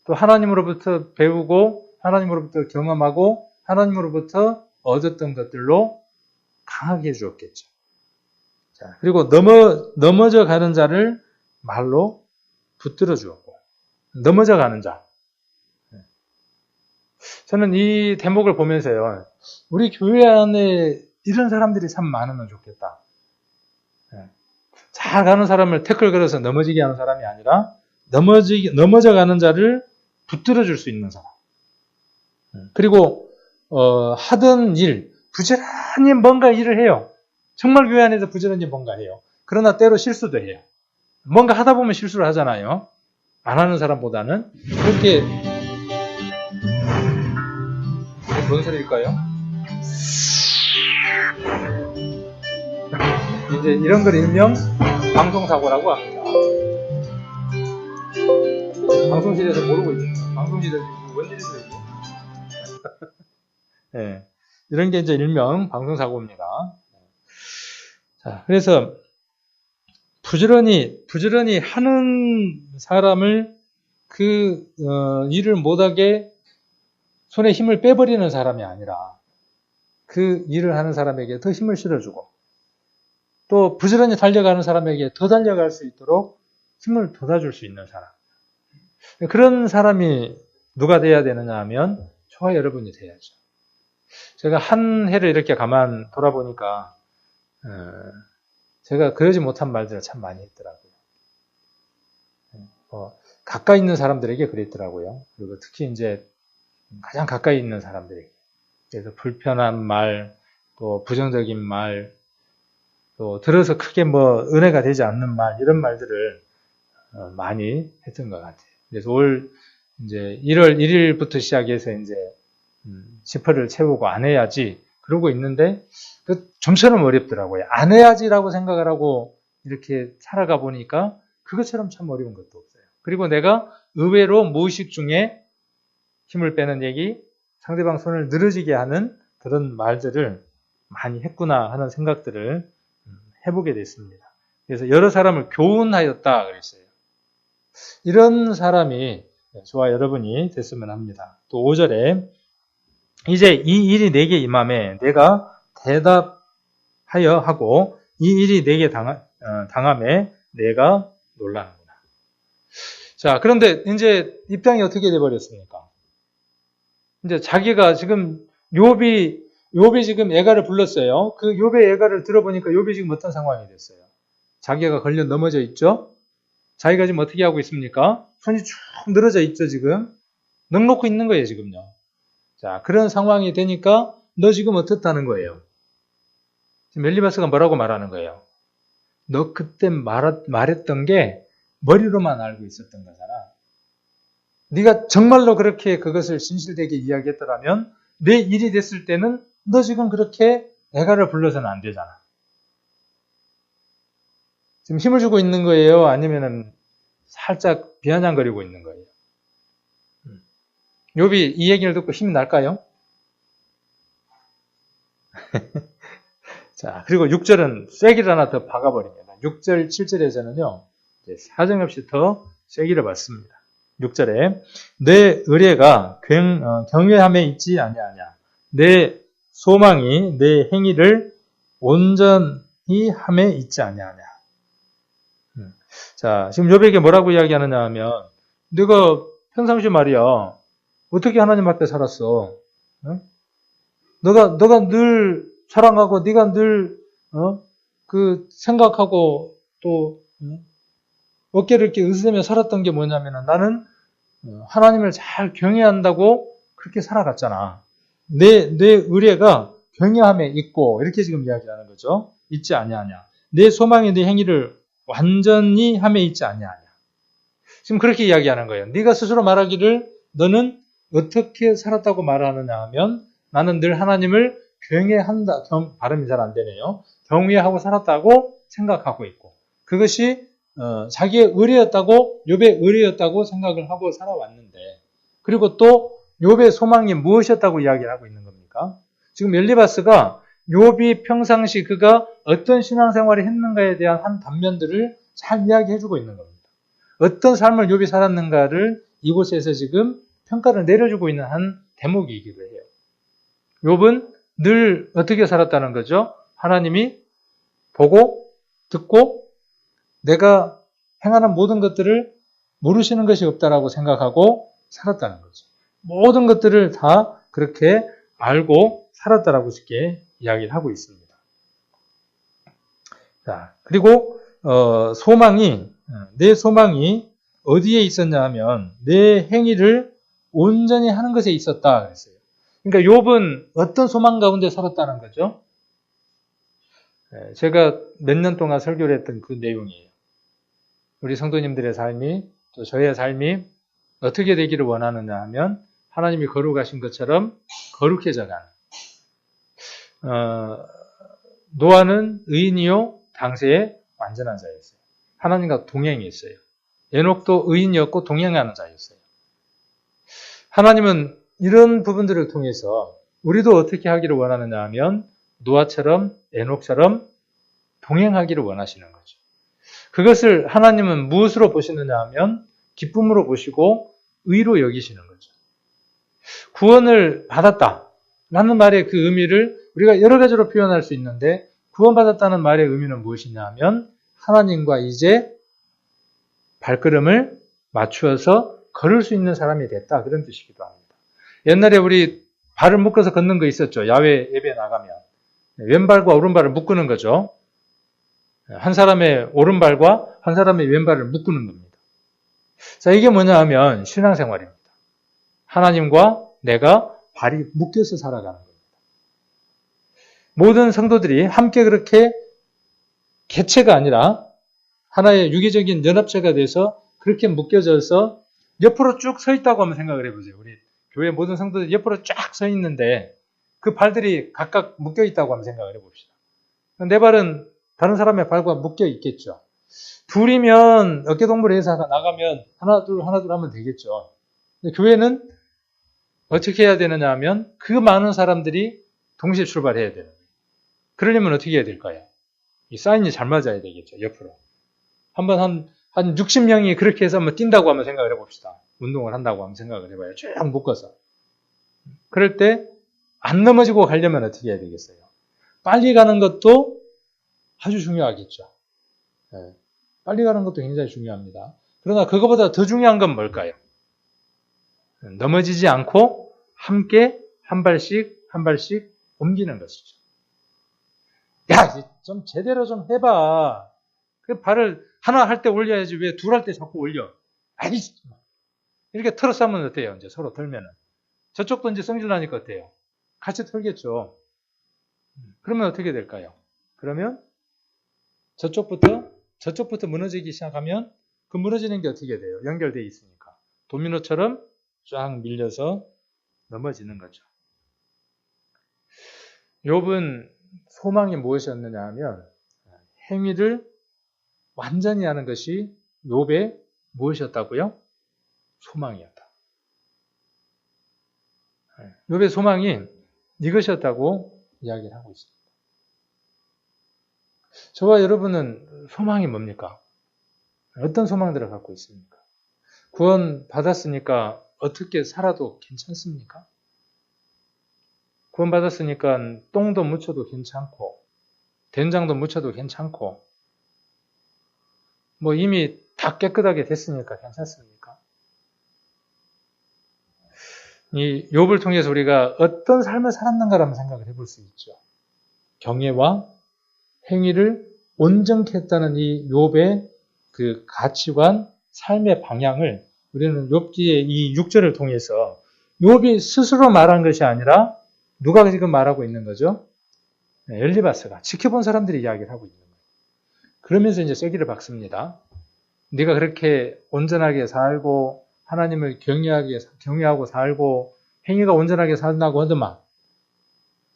Speaker 1: 또 하나님으로부터 배우고 하나님으로부터 경험하고 하나님으로부터 얻었던 것들로 강하게 해주었겠죠. 자, 그리고 넘어져 가는 자를 말로 붙들어 주었고, 넘어져 가는 자. 저는 이 대목을 보면서요, 우리 교회 안에 이런 사람들이 참 많으면 좋겠다. 잘 가는 사람을 태클 걸어서 넘어지게 하는 사람이 아니라, 넘어져 가는 자를 붙들어 줄 수 있는 사람. 그리고, 하던 일, 부지런히 뭔가 일을 해요. 정말 교회 안에서 부지런히 뭔가 해요. 그러나 때로 실수도 해요. 뭔가 하다 보면 실수를 하잖아요. 안 하는 사람보다는. 그렇게, 뭔 소리일까요? 이제 이런 걸 일명 방송사고라고 합니다. 방송실에서 모르고 있어요. 방송실에서 뭔 일이 있어요? 네. 이런 게 이제 일명 방송사고입니다. 자, 그래서 부지런히 하는 사람을 일을 못하게 손에 힘을 빼버리는 사람이 아니라 그 일을 하는 사람에게 더 힘을 실어주고 또 부지런히 달려가는 사람에게 더 달려갈 수 있도록 힘을 돋아줄 수 있는 사람. 그런 사람이 누가 돼야 되느냐 하면 저와 여러분이 돼야죠. 제가 한 해를 이렇게 가만 돌아보니까 제가 그러지 못한 말들을 참 많이 했더라고요. 가까이 있는 사람들에게 그랬더라고요. 그리고 특히 이제 가장 가까이 있는 사람들에게. 그래서 불편한 말, 또 부정적인 말, 또 들어서 크게 은혜가 되지 않는 말, 이런 말들을 많이 했던 것 같아요. 그래서 이제 1월 1일부터 시작해서 이제 지퍼를 채우고 안 해야지 그러고 있는데 좀처럼 어렵더라고요. 안 해야지라고 생각을 하고 이렇게 살아가 보니까 그것처럼 참 어려운 것도 없어요. 그리고 내가 의외로 무의식 중에 힘을 빼는 얘기, 상대방 손을 늘어지게 하는 그런 말들을 많이 했구나 하는 생각들을 해보게 됐습니다. 그래서 여러 사람을 교훈하였다 그랬어요. 이런 사람이 저와 여러분이 됐으면 합니다. 또 5절에 이제 이 일이 내게 임함에 내가 대답하여 하고 이 일이 내게 당함에 내가 놀라는구나. 자, 그런데 이제 입장이 어떻게 돼버렸습니까? 이제 자기가 지금 욥이 지금 애가를 불렀어요. 그 욥의 애가를 들어보니까 욥이 지금 어떤 상황이 됐어요? 자기가 걸려 넘어져 있죠? 자기가 지금 어떻게 하고 있습니까? 손이 쭉 늘어져 있죠, 지금. 넉놓고 있는 거예요, 지금요. 자, 그런 상황이 되니까 너 지금 어떻다는 거예요? 지금 엘리바스가 뭐라고 말하는 거예요? 너 그때 말했던 게 머리로만 알고 있었던 거잖아. 네가 정말로 그렇게 그것을 진실되게 이야기했더라면 내 일이 됐을 때는 너 지금 그렇게 애가를 불러서는 안 되잖아. 지금 힘을 주고 있는 거예요? 아니면은 살짝 비아냥거리고 있는 거예요? 욥이 이 얘기를 듣고 힘이 날까요? 자, 그리고 6절은 쐐기를 하나 더 박아버립니다. 6절, 7절에서는요, 사정없이 더 쐐기를 받습니다. 6절에 내 의뢰가 경외함에 있지 아니하냐. 내 소망이 내 행위를 온전히 함에 있지 아니하냐. 자, 지금 욥에게 뭐라고 이야기하느냐 하면, 네가 평상시 말이야, 어떻게 하나님 앞에 살았어? 어? 너가 늘 사랑하고, 네가 늘, 그 생각하고, 또, 어깨를 이렇게 으스대며 살았던 게 뭐냐면은 나는 하나님을 잘 경외한다고 그렇게 살아갔잖아. 내 의뢰가 경외함에 있고, 이렇게 지금 이야기하는 거죠. 있지 아니하냐. 내 소망이 내 행위를 완전히 함에 있지 아니하냐. 지금 그렇게 이야기하는 거예요. 네가 스스로 말하기를 너는 어떻게 살았다고 말하느냐 하면 나는 늘 하나님을 경외한다. 발음이 잘 안 되네요. 경외하고 살았다고 생각하고 있고 그것이 자기의 의뢰였다고 욥의 의뢰였다고 생각을 하고 살아왔는데 그리고 또 욥의 소망이 무엇이었다고 이야기를 하고 있는 겁니까? 지금 엘리바스가 욥이 평상시 그가 어떤 신앙생활을 했는가에 대한 한 단면들을 잘 이야기해주고 있는 겁니다. 어떤 삶을 욥이 살았는가를 이곳에서 지금 평가를 내려주고 있는 한 대목이기도 해요. 욥은 늘 어떻게 살았다는 거죠? 하나님이 보고 듣고 내가 행하는 모든 것들을 모르시는 것이 없다라고 생각하고 살았다는 거죠. 모든 것들을 다 그렇게 알고 살았다라고 쉽게 이야기를 하고 있습니다. 자, 그리고 내 소망이 어디에 있었냐 하면 내 행위를 온전히 하는 것에 있었다 그랬어요. 그러니까 욥은 어떤 소망 가운데 살았다는 거죠? 제가 몇 년 동안 설교를 했던 그 내용이에요. 우리 성도님들의 삶이 또 저의 삶이 어떻게 되기를 원하느냐 하면 하나님이 거룩하신 것처럼 거룩해져 가는 노아는 의인이요 당세에 완전한 자였어요. 하나님과 동행했어요. 에녹도 의인이었고 동행하는 자였어요. 하나님은 이런 부분들을 통해서 우리도 어떻게 하기를 원하느냐 하면 노아처럼 에녹처럼 동행하기를 원하시는 거죠. 그것을 하나님은 무엇으로 보시느냐 하면 기쁨으로 보시고 의로 여기시는 거죠. 구원을 받았다라는 말의 그 의미를 우리가 여러 가지로 표현할 수 있는데 구원받았다는 말의 의미는 무엇이냐 하면 하나님과 이제 발걸음을 맞추어서 걸을 수 있는 사람이 됐다. 그런 뜻이기도 합니다. 옛날에 우리 발을 묶어서 걷는 거 있었죠. 야외 예배 나가면. 왼발과 오른발을 묶는 거죠. 한 사람의 오른발과 한 사람의 왼발을 묶는 겁니다. 자, 이게 뭐냐 하면 신앙생활입니다. 하나님과 내가 발이 묶여서 살아가는 겁니다. 모든 성도들이 함께 그렇게 개체가 아니라 하나의 유기적인 연합체가 돼서 그렇게 묶여져서 옆으로 쭉 서 있다고 한번 생각을 해보세요. 우리 교회 모든 성도들이 옆으로 쫙 서 있는데 그 발들이 각각 묶여 있다고 한번 생각을 해봅시다. 내 발은 다른 사람의 발과 묶여 있겠죠. 둘이면 어깨동무를 해서 나가면 하나 둘 하면 되겠죠. 근데 교회는 어떻게 해야 되느냐 하면 그 많은 사람들이 동시에 출발해야 돼요. 그러려면 어떻게 해야 될까요? 이 사인이 잘 맞아야 되겠죠. 옆으로. 한번 한 60명이 그렇게 해서 한번 뛴다고 한번 생각을 해봅시다. 운동을 한다고 한번 생각을 해봐요. 쭉 묶어서. 그럴 때 안 넘어지고 가려면 어떻게 해야 되겠어요? 빨리 가는 것도 아주 중요하겠죠. 네. 빨리 가는 것도 굉장히 중요합니다. 그러나 그거보다 더 중요한 건 뭘까요? 넘어지지 않고 함께 한 발씩 옮기는 것이죠. 야, 좀 제대로 좀 해봐. 그 발을 하나 할 때 올려야지 왜 둘 할 때 자꾸 올려? 아이, 이렇게 털어서 하면 어때요? 이제 서로 털면은. 저쪽도 이제 성질나니까 어때요? 같이 털겠죠. 그러면 어떻게 될까요? 그러면 저쪽부터 무너지기 시작하면 그 무너지는 게 어떻게 돼요? 연결되어 있으니까. 도미노처럼 쫙 밀려서 넘어지는 거죠. 욥은 소망이 무엇이었느냐 하면 행위를 완전히 하는 것이 욥의 무엇이었다고요? 소망이었다. 욥의 소망이 이것이었다고 이야기를 하고 있습니다. 저와 여러분은 소망이 뭡니까? 어떤 소망들을 갖고 있습니까? 구원 받았으니까 어떻게 살아도 괜찮습니까? 구원 받았으니까 똥도 묻혀도 괜찮고 된장도 묻혀도 괜찮고 뭐 이미 다 깨끗하게 됐으니까 괜찮습니까? 이 욥을 통해서 우리가 어떤 삶을 살았는가를 한번 생각을 해볼 수 있죠. 경애와 행위를 온전케 했다는 이 욥의 그 가치관, 삶의 방향을 우리는 욥기의 이 6절을 통해서 욥이 스스로 말한 것이 아니라 누가 지금 말하고 있는 거죠? 엘리바스가 지켜본 사람들이 이야기를 하고 있는 거예요. 그러면서 이제 쐐기를 박습니다. 네가 그렇게 온전하게 살고 하나님을 경외하고 살고 행위가 온전하게 산다고 하더만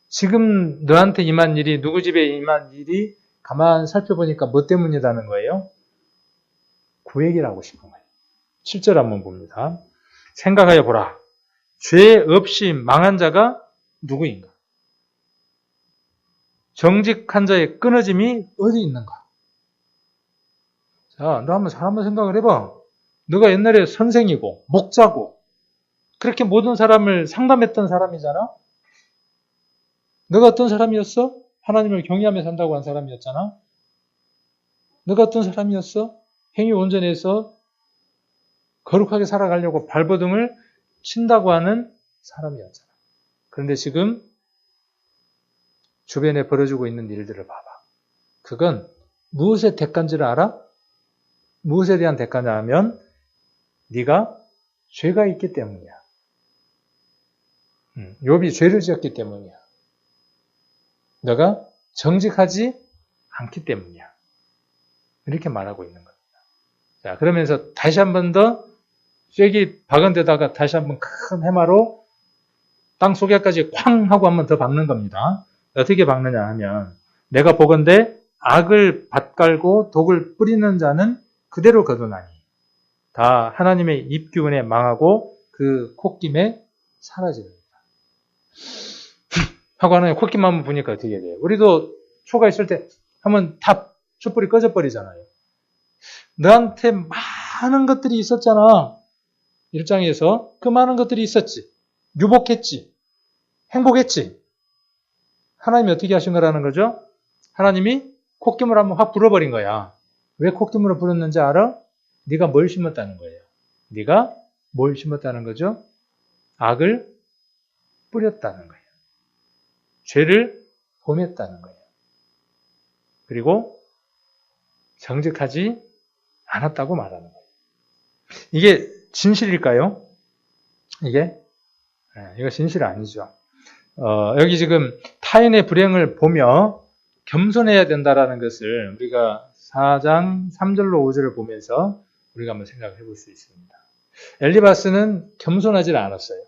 Speaker 1: 지금 너한테 임한 일이 누구 집에 임한 일이 가만 살펴보니까 뭐 때문이라는 거예요? 구획이라 하고 싶은 거예요. 7절 한번 봅니다. 생각하여 보라. 죄 없이 망한 자가 누구인가? 정직한 자의 끊어짐이 어디 있는가? 자, 너 한번 생각을 해봐. 너가 옛날에 선생이고 목자고 그렇게 모든 사람을 상담했던 사람이잖아? 너가 어떤 사람이었어? 하나님을 경외하며 산다고 한 사람이었잖아? 너가 어떤 사람이었어? 행위 온전해서 거룩하게 살아가려고 발버둥을 친다고 하는 사람이었잖아. 그런데 지금 주변에 벌어지고 있는 일들을 봐봐. 그건 무엇의 대가인지를 알아? 무엇에 대한 대가냐 하면 네가 죄가 있기 때문이야. 욥이 죄를 지었기 때문이야. 너가 정직하지 않기 때문이야. 이렇게 말하고 있는 겁니다. 자, 그러면서 다시 한 번 더 쐐기 박은 데다가 다시 한 번 큰 해마로 땅 속에까지 쾅 하고 한 번 더 박는 겁니다. 어떻게 박느냐 하면 내가 보건대 악을 밭갈고 독을 뿌리는 자는 그대로 거두나니 다 하나님의 입기운에 망하고 그 콧김에 사라지는다. 하고 하나님 콧김 한번 보니까 어떻게 돼요? 우리도 초가 있을 때 한번 다 촛불이 꺼져버리잖아요. 너한테 많은 것들이 있었잖아. 일장에서 그 많은 것들이 있었지. 유복했지. 행복했지. 하나님이 어떻게 하신 거라는 거죠? 하나님이 콧김을 한번 확 불어버린 거야. 왜 콧김으로 불었는지 알아? 네가 뭘 심었다는 거예요. 네가 뭘 심었다는 거죠? 악을 뿌렸다는 거예요. 죄를 범했다는 거예요. 그리고 정직하지 않았다고 말하는 거예요. 이게 진실일까요? 이거 진실 아니죠. 여기 지금 타인의 불행을 보며 겸손해야 된다라는 것을 우리가 4장 3절로 5절을 보면서 우리가 한번 생각을 해볼 수 있습니다. 엘리바스는 겸손하지 않았어요.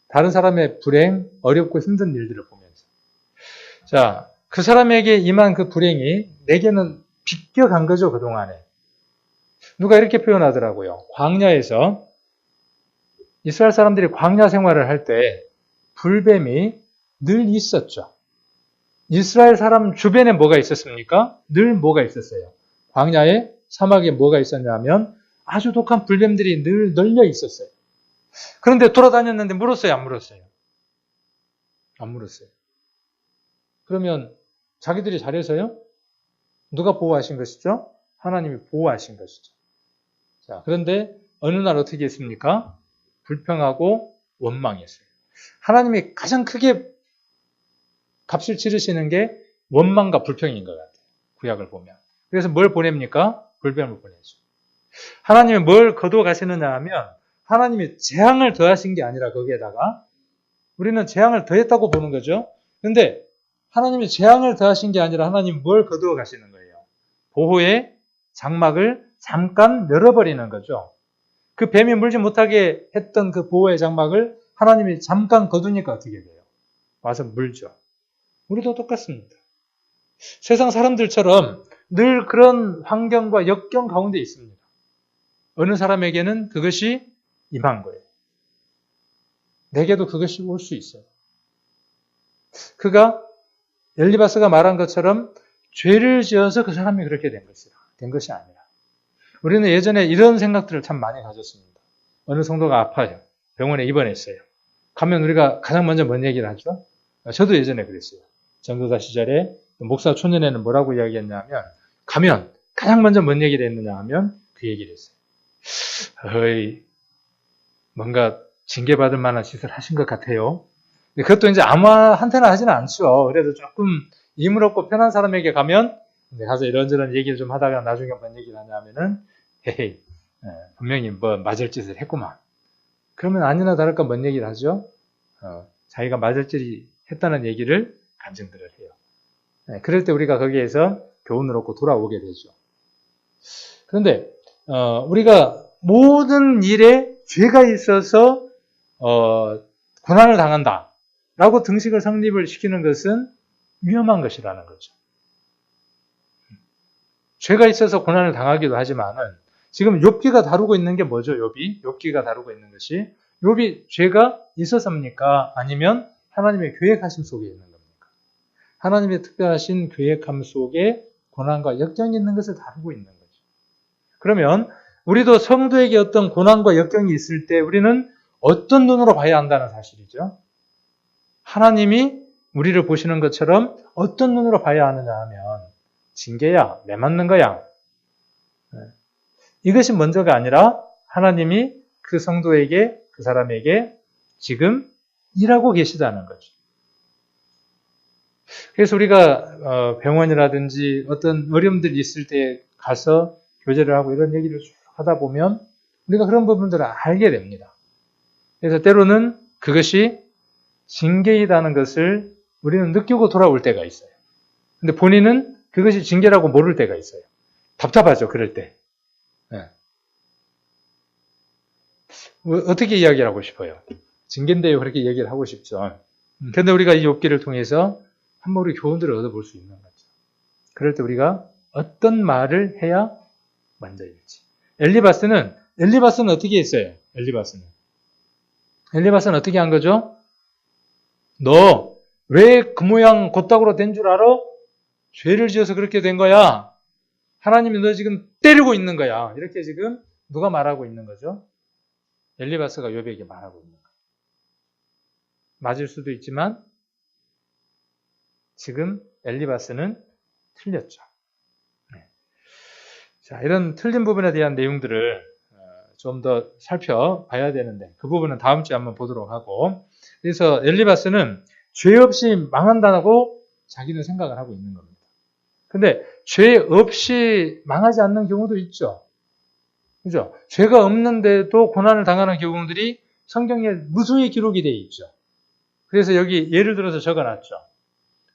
Speaker 1: 다른 사람의 불행, 어렵고 힘든 일들을 보면서. 자, 그 사람에게 임한 그 불행이 내게는 비껴간 거죠, 그동안에. 누가 이렇게 표현하더라고요. 광야에서 이스라엘 사람들이 광야 생활을 할 때 불뱀이 늘 있었죠. 이스라엘 사람 주변에 뭐가 있었습니까? 늘 뭐가 있었어요? 광야에 사막에 뭐가 있었냐면 아주 독한 불뱀들이 늘 널려 있었어요. 그런데 돌아다녔는데 물었어요? 안 물었어요? 안 물었어요. 그러면 자기들이 잘해서요? 누가 보호하신 것이죠? 하나님이 보호하신 것이죠. 자, 그런데 어느 날 어떻게 했습니까? 불평하고 원망했어요. 하나님이 가장 크게 값을 치르시는 게 원망과 불평인 것 같아요. 구약을 보면. 그래서 뭘 보냅니까? 불뱀을 보내죠. 하나님이 뭘 거두어 가시느냐 하면 하나님이 재앙을 더하신 게 아니라 거기에다가 우리는 재앙을 더했다고 보는 거죠. 그런데 하나님이 재앙을 더하신 게 아니라 하나님이 뭘 거두어 가시는 거예요. 보호의 장막을 잠깐 열어버리는 거죠. 그 뱀이 물지 못하게 했던 그 보호의 장막을 하나님이 잠깐 거두니까 어떻게 돼요? 와서 물죠. 우리도 똑같습니다. 세상 사람들처럼 늘 그런 환경과 역경 가운데 있습니다. 어느 사람에게는 그것이 임한 거예요. 내게도 그것이 올 수 있어요. 그가 엘리바스가 말한 것처럼 죄를 지어서 그 사람이 그렇게 된 것이 아니라 우리는 예전에 이런 생각들을 참 많이 가졌습니다. 어느 성도가 아파요. 병원에 입원했어요. 가면 우리가 가장 먼저 뭔 얘기를 하죠? 저도 예전에 그랬어요. 전도사 시절에 목사 초년에는 뭐라고 이야기했냐면 가면 가장 먼저 뭔 얘기를 했느냐 하면 그 얘기를 했어요. 뭔가 징계받을 만한 짓을 하신 것 같아요. 그것도 이제 아무한테나 하지는 않죠. 그래도 조금 힘을 얻고 편한 사람에게 가면 이제 가서 이런저런 얘기를 좀 하다가 나중에 뭔 얘기를 하냐면은 헤헤 분명히 뭐 맞을 짓을 했구만. 그러면 아니나 다를까 뭔 얘기를 하죠? 자기가 맞을 짓이 했다는 얘기를 간증들을 해요. 그럴 때 우리가 거기에서 교훈을 얻고 돌아오게 되죠. 그런데 우리가 모든 일에 죄가 있어서 고난을 당한다라고 등식을 성립을 시키는 것은 위험한 것이라는 거죠. 죄가 있어서 고난을 당하기도 하지만은 지금 욥기가 다루고 있는 게 뭐죠? 욥기가 다루고 있는 것이 욥이 죄가 있어서입니까? 아니면 하나님의 계획하심 속에 있는 겁니까? 하나님의 특별하신 계획함 속에 고난과 역경이 있는 것을 다루고 있는 거죠. 그러면 우리도 성도에게 어떤 고난과 역경이 있을 때 우리는 어떤 눈으로 봐야 한다는 사실이죠. 하나님이 우리를 보시는 것처럼 어떤 눈으로 봐야 하느냐 하면 징계야, 매맞는 거야. 이것이 먼저가 아니라 하나님이 그 성도에게, 그 사람에게 지금 일하고 계시다는 거죠. 그래서 우리가 병원이라든지 어떤 어려움들이 있을 때 가서 교제를 하고 이런 얘기를 쭉 하다 보면 우리가 그런 부분들을 알게 됩니다. 그래서 때로는 그것이 징계이다는 것을 우리는 느끼고 돌아올 때가 있어요. 근데 본인은 그것이 징계라고 모를 때가 있어요. 답답하죠, 그럴 때. 네. 어떻게 이야기를 하고 싶어요? 징계인데요, 그렇게 얘기를 하고 싶죠. 그런데 우리가 이 욥기를 통해서 한번 우리 교훈들을 얻어볼 수 있는 거죠. 그럴 때 우리가 어떤 말을 해야 먼저일지. 엘리바스는 어떻게 했어요? 엘리바스는 어떻게 한 거죠? 너 왜 그 모양 곧다구로 된 줄 알아? 죄를 지어서 그렇게 된 거야. 하나님이 너 지금 때리고 있는 거야. 이렇게 지금 누가 말하고 있는 거죠? 엘리바스가 욥에게 말하고 있는 거예요. 맞을 수도 있지만 지금 엘리바스는 틀렸죠. 자, 이런 틀린 부분에 대한 내용들을 좀 더 살펴봐야 되는데 그 부분은 다음 주에 한번 보도록 하고, 그래서 엘리바스는 죄 없이 망한다고 자기는 생각을 하고 있는 겁니다. 근데 죄 없이 망하지 않는 경우도 있죠. 그죠? 죄가 없는데도 고난을 당하는 경우들이 성경에 무수히 기록이 되어 있죠. 그래서 여기 예를 들어서 적어놨죠.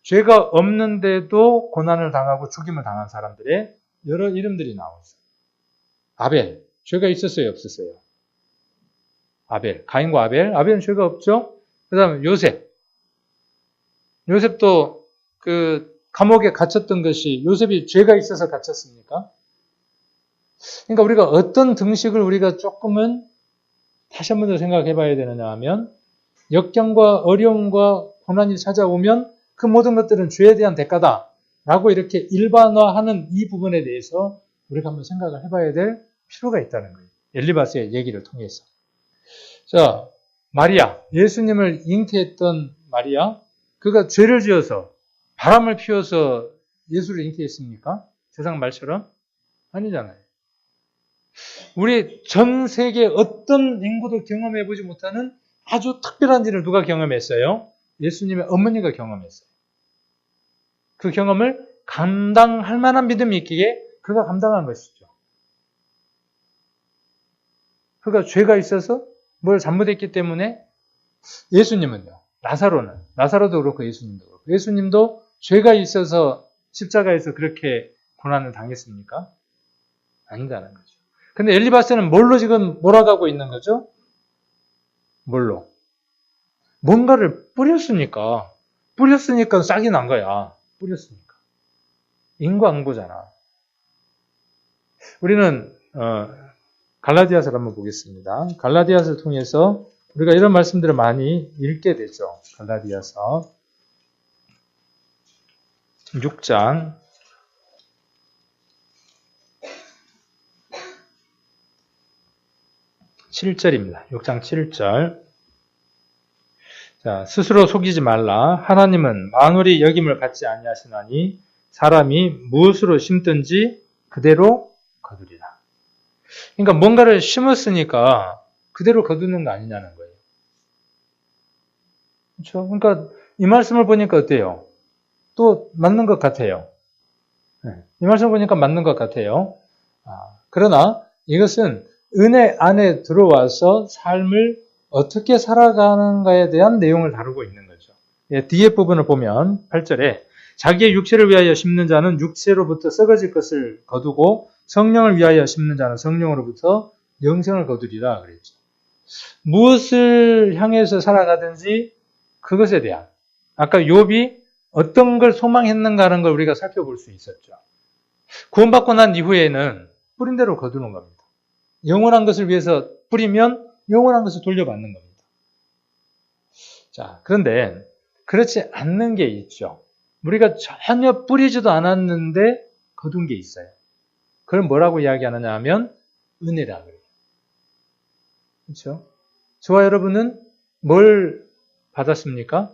Speaker 1: 죄가 없는데도 고난을 당하고 죽임을 당한 사람들의 여러 이름들이 나왔어요. 아벨, 죄가 있었어요, 없었어요? 아벨, 가인과 아벨은 죄가 없죠. 그 다음에 요셉도 그 감옥에 갇혔던 것이 요셉이 죄가 있어서 갇혔습니까? 그러니까 우리가 어떤 등식을 우리가 조금은 다시 한번 더 생각해 봐야 되느냐 하면 역경과 어려움과 고난이 찾아오면 그 모든 것들은 죄에 대한 대가다라고 이렇게 일반화하는 이 부분에 대해서 우리가 한번 생각을 해봐야 될 필요가 있다는 거예요. 엘리바스의 얘기를 통해서. 자, 마리아, 예수님을 잉태했던 마리아, 그가 죄를 지어서 바람을 피워서 예수를 잉태했습니까? 세상 말처럼? 아니잖아요. 우리 전 세계 어떤 인구도 경험해보지 못하는 아주 특별한 일을 누가 경험했어요? 예수님의 어머니가 경험했어요. 그 경험을 감당할 만한 믿음이 있기에 그가 감당한 것이죠. 그가 죄가 있어서 뭘 잘못했기 때문에 예수님은요. 나사로도 그렇고 예수님도 그렇고 예수님도 죄가 있어서 십자가에서 그렇게 고난을 당했습니까? 아니다는 거죠. 근데 엘리바스는 뭘로 지금 몰아가고 있는 거죠? 뭘로? 뭔가를 뿌렸으니까 싹이 난 거야. 뿌렸으니까. 인과응보잖아. 우리는 갈라디아서를 한번 보겠습니다. 갈라디아서를 통해서 우리가 이런 말씀들을 많이 읽게 되죠. 갈라디아서 6장 7절입니다. 6장 7절. 자, 스스로 속이지 말라. 하나님은 만월이 여김을 받지 아니하시나니 사람이 무엇으로 심든지 그대로 거두리라. 그러니까 뭔가를 심었으니까 그대로 거두는 거 아니냐는 거예요. 그렇죠? 그러니까 이 말씀을 보니까 어때요? 또 맞는 것 같아요. 이 말씀을 보니까 맞는 것 같아요. 그러나 이것은 은혜 안에 들어와서 삶을 어떻게 살아가는가에 대한 내용을 다루고 있는 거죠. 뒤에 부분을 보면 8절에 자기의 육체를 위하여 심는 자는 육체로부터 썩어질 것을 거두고 성령을 위하여 심는 자는 성령으로부터 영생을 거두리라 그랬죠. 무엇을 향해서 살아가든지 그것에 대한 아까 욥이 어떤 걸 소망했는가 하는 걸 우리가 살펴볼 수 있었죠. 구원받고 난 이후에는 뿌린 대로 거두는 겁니다. 영원한 것을 위해서 뿌리면 영원한 것을 돌려받는 겁니다. 자, 그런데 그렇지 않는 게 있죠. 우리가 전혀 뿌리지도 않았는데 거둔 게 있어요. 그걸 뭐라고 이야기하느냐 하면 은혜라 그래요. 그렇죠? 저와 여러분은 뭘 받았습니까?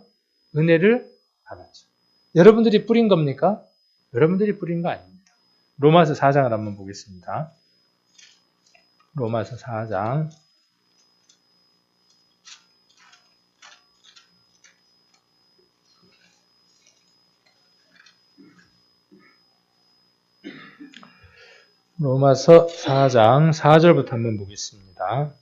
Speaker 1: 은혜를 받았죠. 여러분들이 뿌린 겁니까? 여러분들이 뿌린 거 아닙니다. 로마서 4장을 한번 보겠습니다. 로마서 4장 4절부터 한번 보겠습니다.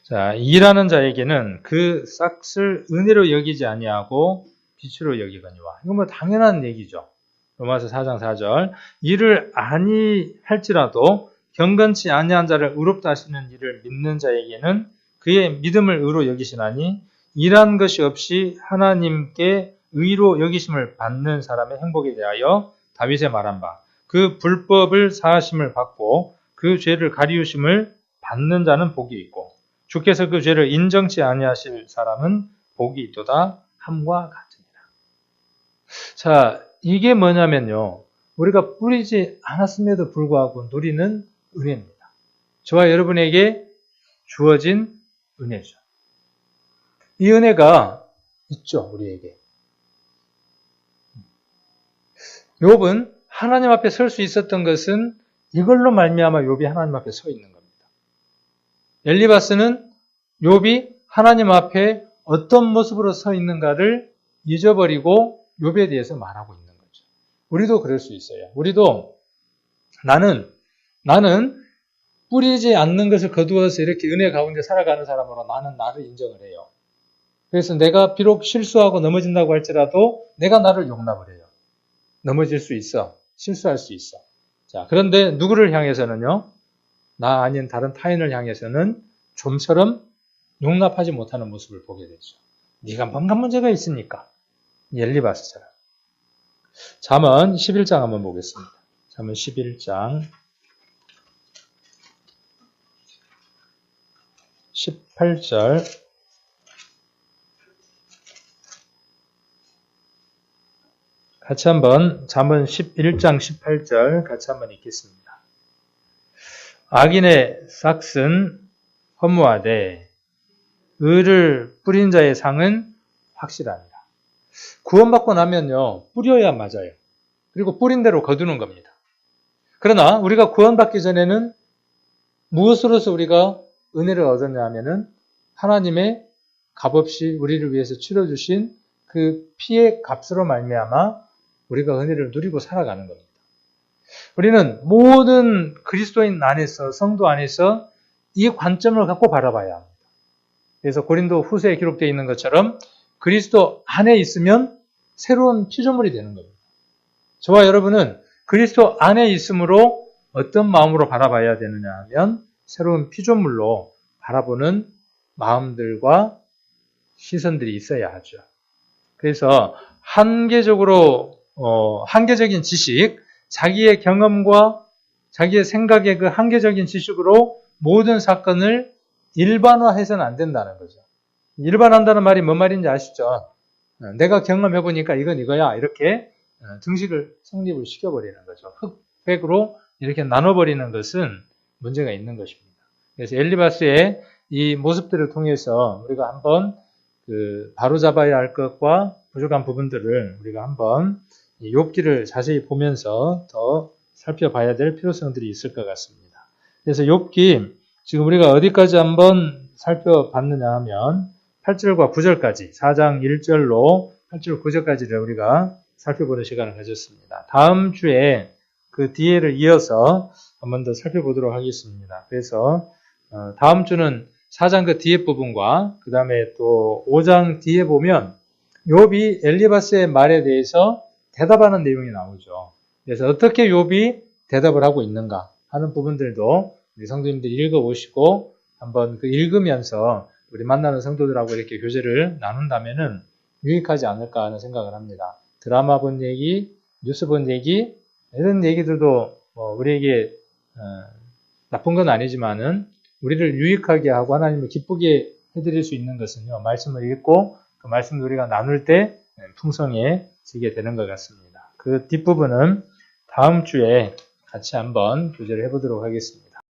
Speaker 1: 자, 일하는 자에게는 그 싹을 은혜로 여기지 아니하고 빛으로 여기거니와. 이건 뭐 당연한 얘기죠. 로마서 4장 4절. 일을 아니할지라도 경건치 아니한 자를 의롭다 하시는 일을 믿는 자에게는 그의 믿음을 의로 여기시나니 일한 것이 없이 하나님께 의로 여기심을 받는 사람의 행복에 대하여 다윗의 말한 바 그 불법을 사하심을 받고 그 죄를 가리우심을 받는 자는 복이 있고 주께서 그 죄를 인정치 아니하실 사람은 복이 있도다 함과 같으니라. 자, 이게 뭐냐면요. 우리가 뿌리지 않았음에도 불구하고 누리는 은혜입니다. 저와 여러분에게 주어진 은혜죠. 이 은혜가 있죠, 우리에게. 욥은 하나님 앞에 설 수 있었던 것은 이걸로 말미암아 욥이 하나님 앞에 서 있는 겁니다. 엘리바스는 욥이 하나님 앞에 어떤 모습으로 서 있는가를 잊어버리고 욥에 대해서 말하고 있는 거죠. 우리도 그럴 수 있어요. 우리도 나는 뿌리지 않는 것을 거두어서 이렇게 은혜 가운데 살아가는 사람으로 나는 나를 인정을 해요. 그래서 내가 비록 실수하고 넘어진다고 할지라도 내가 나를 용납을 해요. 넘어질 수 있어. 실수할 수 있어. 자, 그런데 누구를 향해서는요? 나 아닌 다른 타인을 향해서는 좀처럼 용납하지 못하는 모습을 보게 되죠. 네가 뭔가 문제가 있으니까. 엘리바스처럼. 잠언 11장 한번 보겠습니다. 잠언 11장 18절 같이 한번 잠언 11장 18절 같이 한번 읽겠습니다. 악인의 싹은 허무하되 의를 뿌린 자의 상은 확실합니다. 구원받고 나면요. 뿌려야 맞아요. 그리고 뿌린 대로 거두는 겁니다. 그러나 우리가 구원받기 전에는 무엇으로서 우리가 은혜를 얻었냐 하면은 하나님의 값없이 우리를 위해서 치러주신 그 피의 값으로 말미암아 우리가 은혜를 누리고 살아가는 겁니다. 우리는 모든 그리스도인 안에서 성도 안에서 이 관점을 갖고 바라봐야 합니다. 그래서 고린도 후서에 기록되어 있는 것처럼 그리스도 안에 있으면 새로운 피조물이 되는 겁니다. 저와 여러분은 그리스도 안에 있으므로 어떤 마음으로 바라봐야 되느냐 하면 새로운 피조물로 바라보는 마음들과 시선들이 있어야 하죠. 그래서 한계적인 지식, 자기의 경험과 자기의 생각의 그 한계적인 지식으로 모든 사건을 일반화해서는 안 된다는 거죠. 일반한다는 말이 뭔 말인지 아시죠? 내가 경험해보니까 이건 이거야. 이렇게 등식을 성립을 시켜버리는 거죠. 흑백으로 이렇게 나눠버리는 것은 문제가 있는 것입니다. 그래서 엘리바스의 이 모습들을 통해서 우리가 한번 바로잡아야 할 것과 부족한 부분들을 우리가 한번 욥기를 자세히 보면서 더 살펴봐야 될 필요성들이 있을 것 같습니다. 그래서 욥기 지금 우리가 어디까지 한번 살펴봤느냐 하면 8절과 9절까지 4장 1절로 8절 9절까지를 우리가 살펴보는 시간을 가졌습니다. 다음 주에 그 뒤에를 이어서 한 번 더 살펴보도록 하겠습니다. 그래서 다음 주는 4장 그 뒤에 부분과 그 다음에 또 5장 뒤에 보면 욥이 엘리바스의 말에 대해서 대답하는 내용이 나오죠. 그래서 어떻게 욥이 대답을 하고 있는가 하는 부분들도 우리 성도님들이 읽어보시고 한번 그 읽으면서 우리 만나는 성도들하고 이렇게 교제를 나눈다면은 유익하지 않을까 하는 생각을 합니다. 드라마 본 얘기, 뉴스 본 얘기, 이런 얘기들도 우리에게 나쁜 건 아니지만은 우리를 유익하게 하고 하나님을 기쁘게 해드릴 수 있는 것은요, 말씀을 읽고 그 말씀을 우리가 나눌 때 풍성해지게 되는 것 같습니다. 그 뒷부분은 다음 주에 같이 한번 교제를 해보도록 하겠습니다.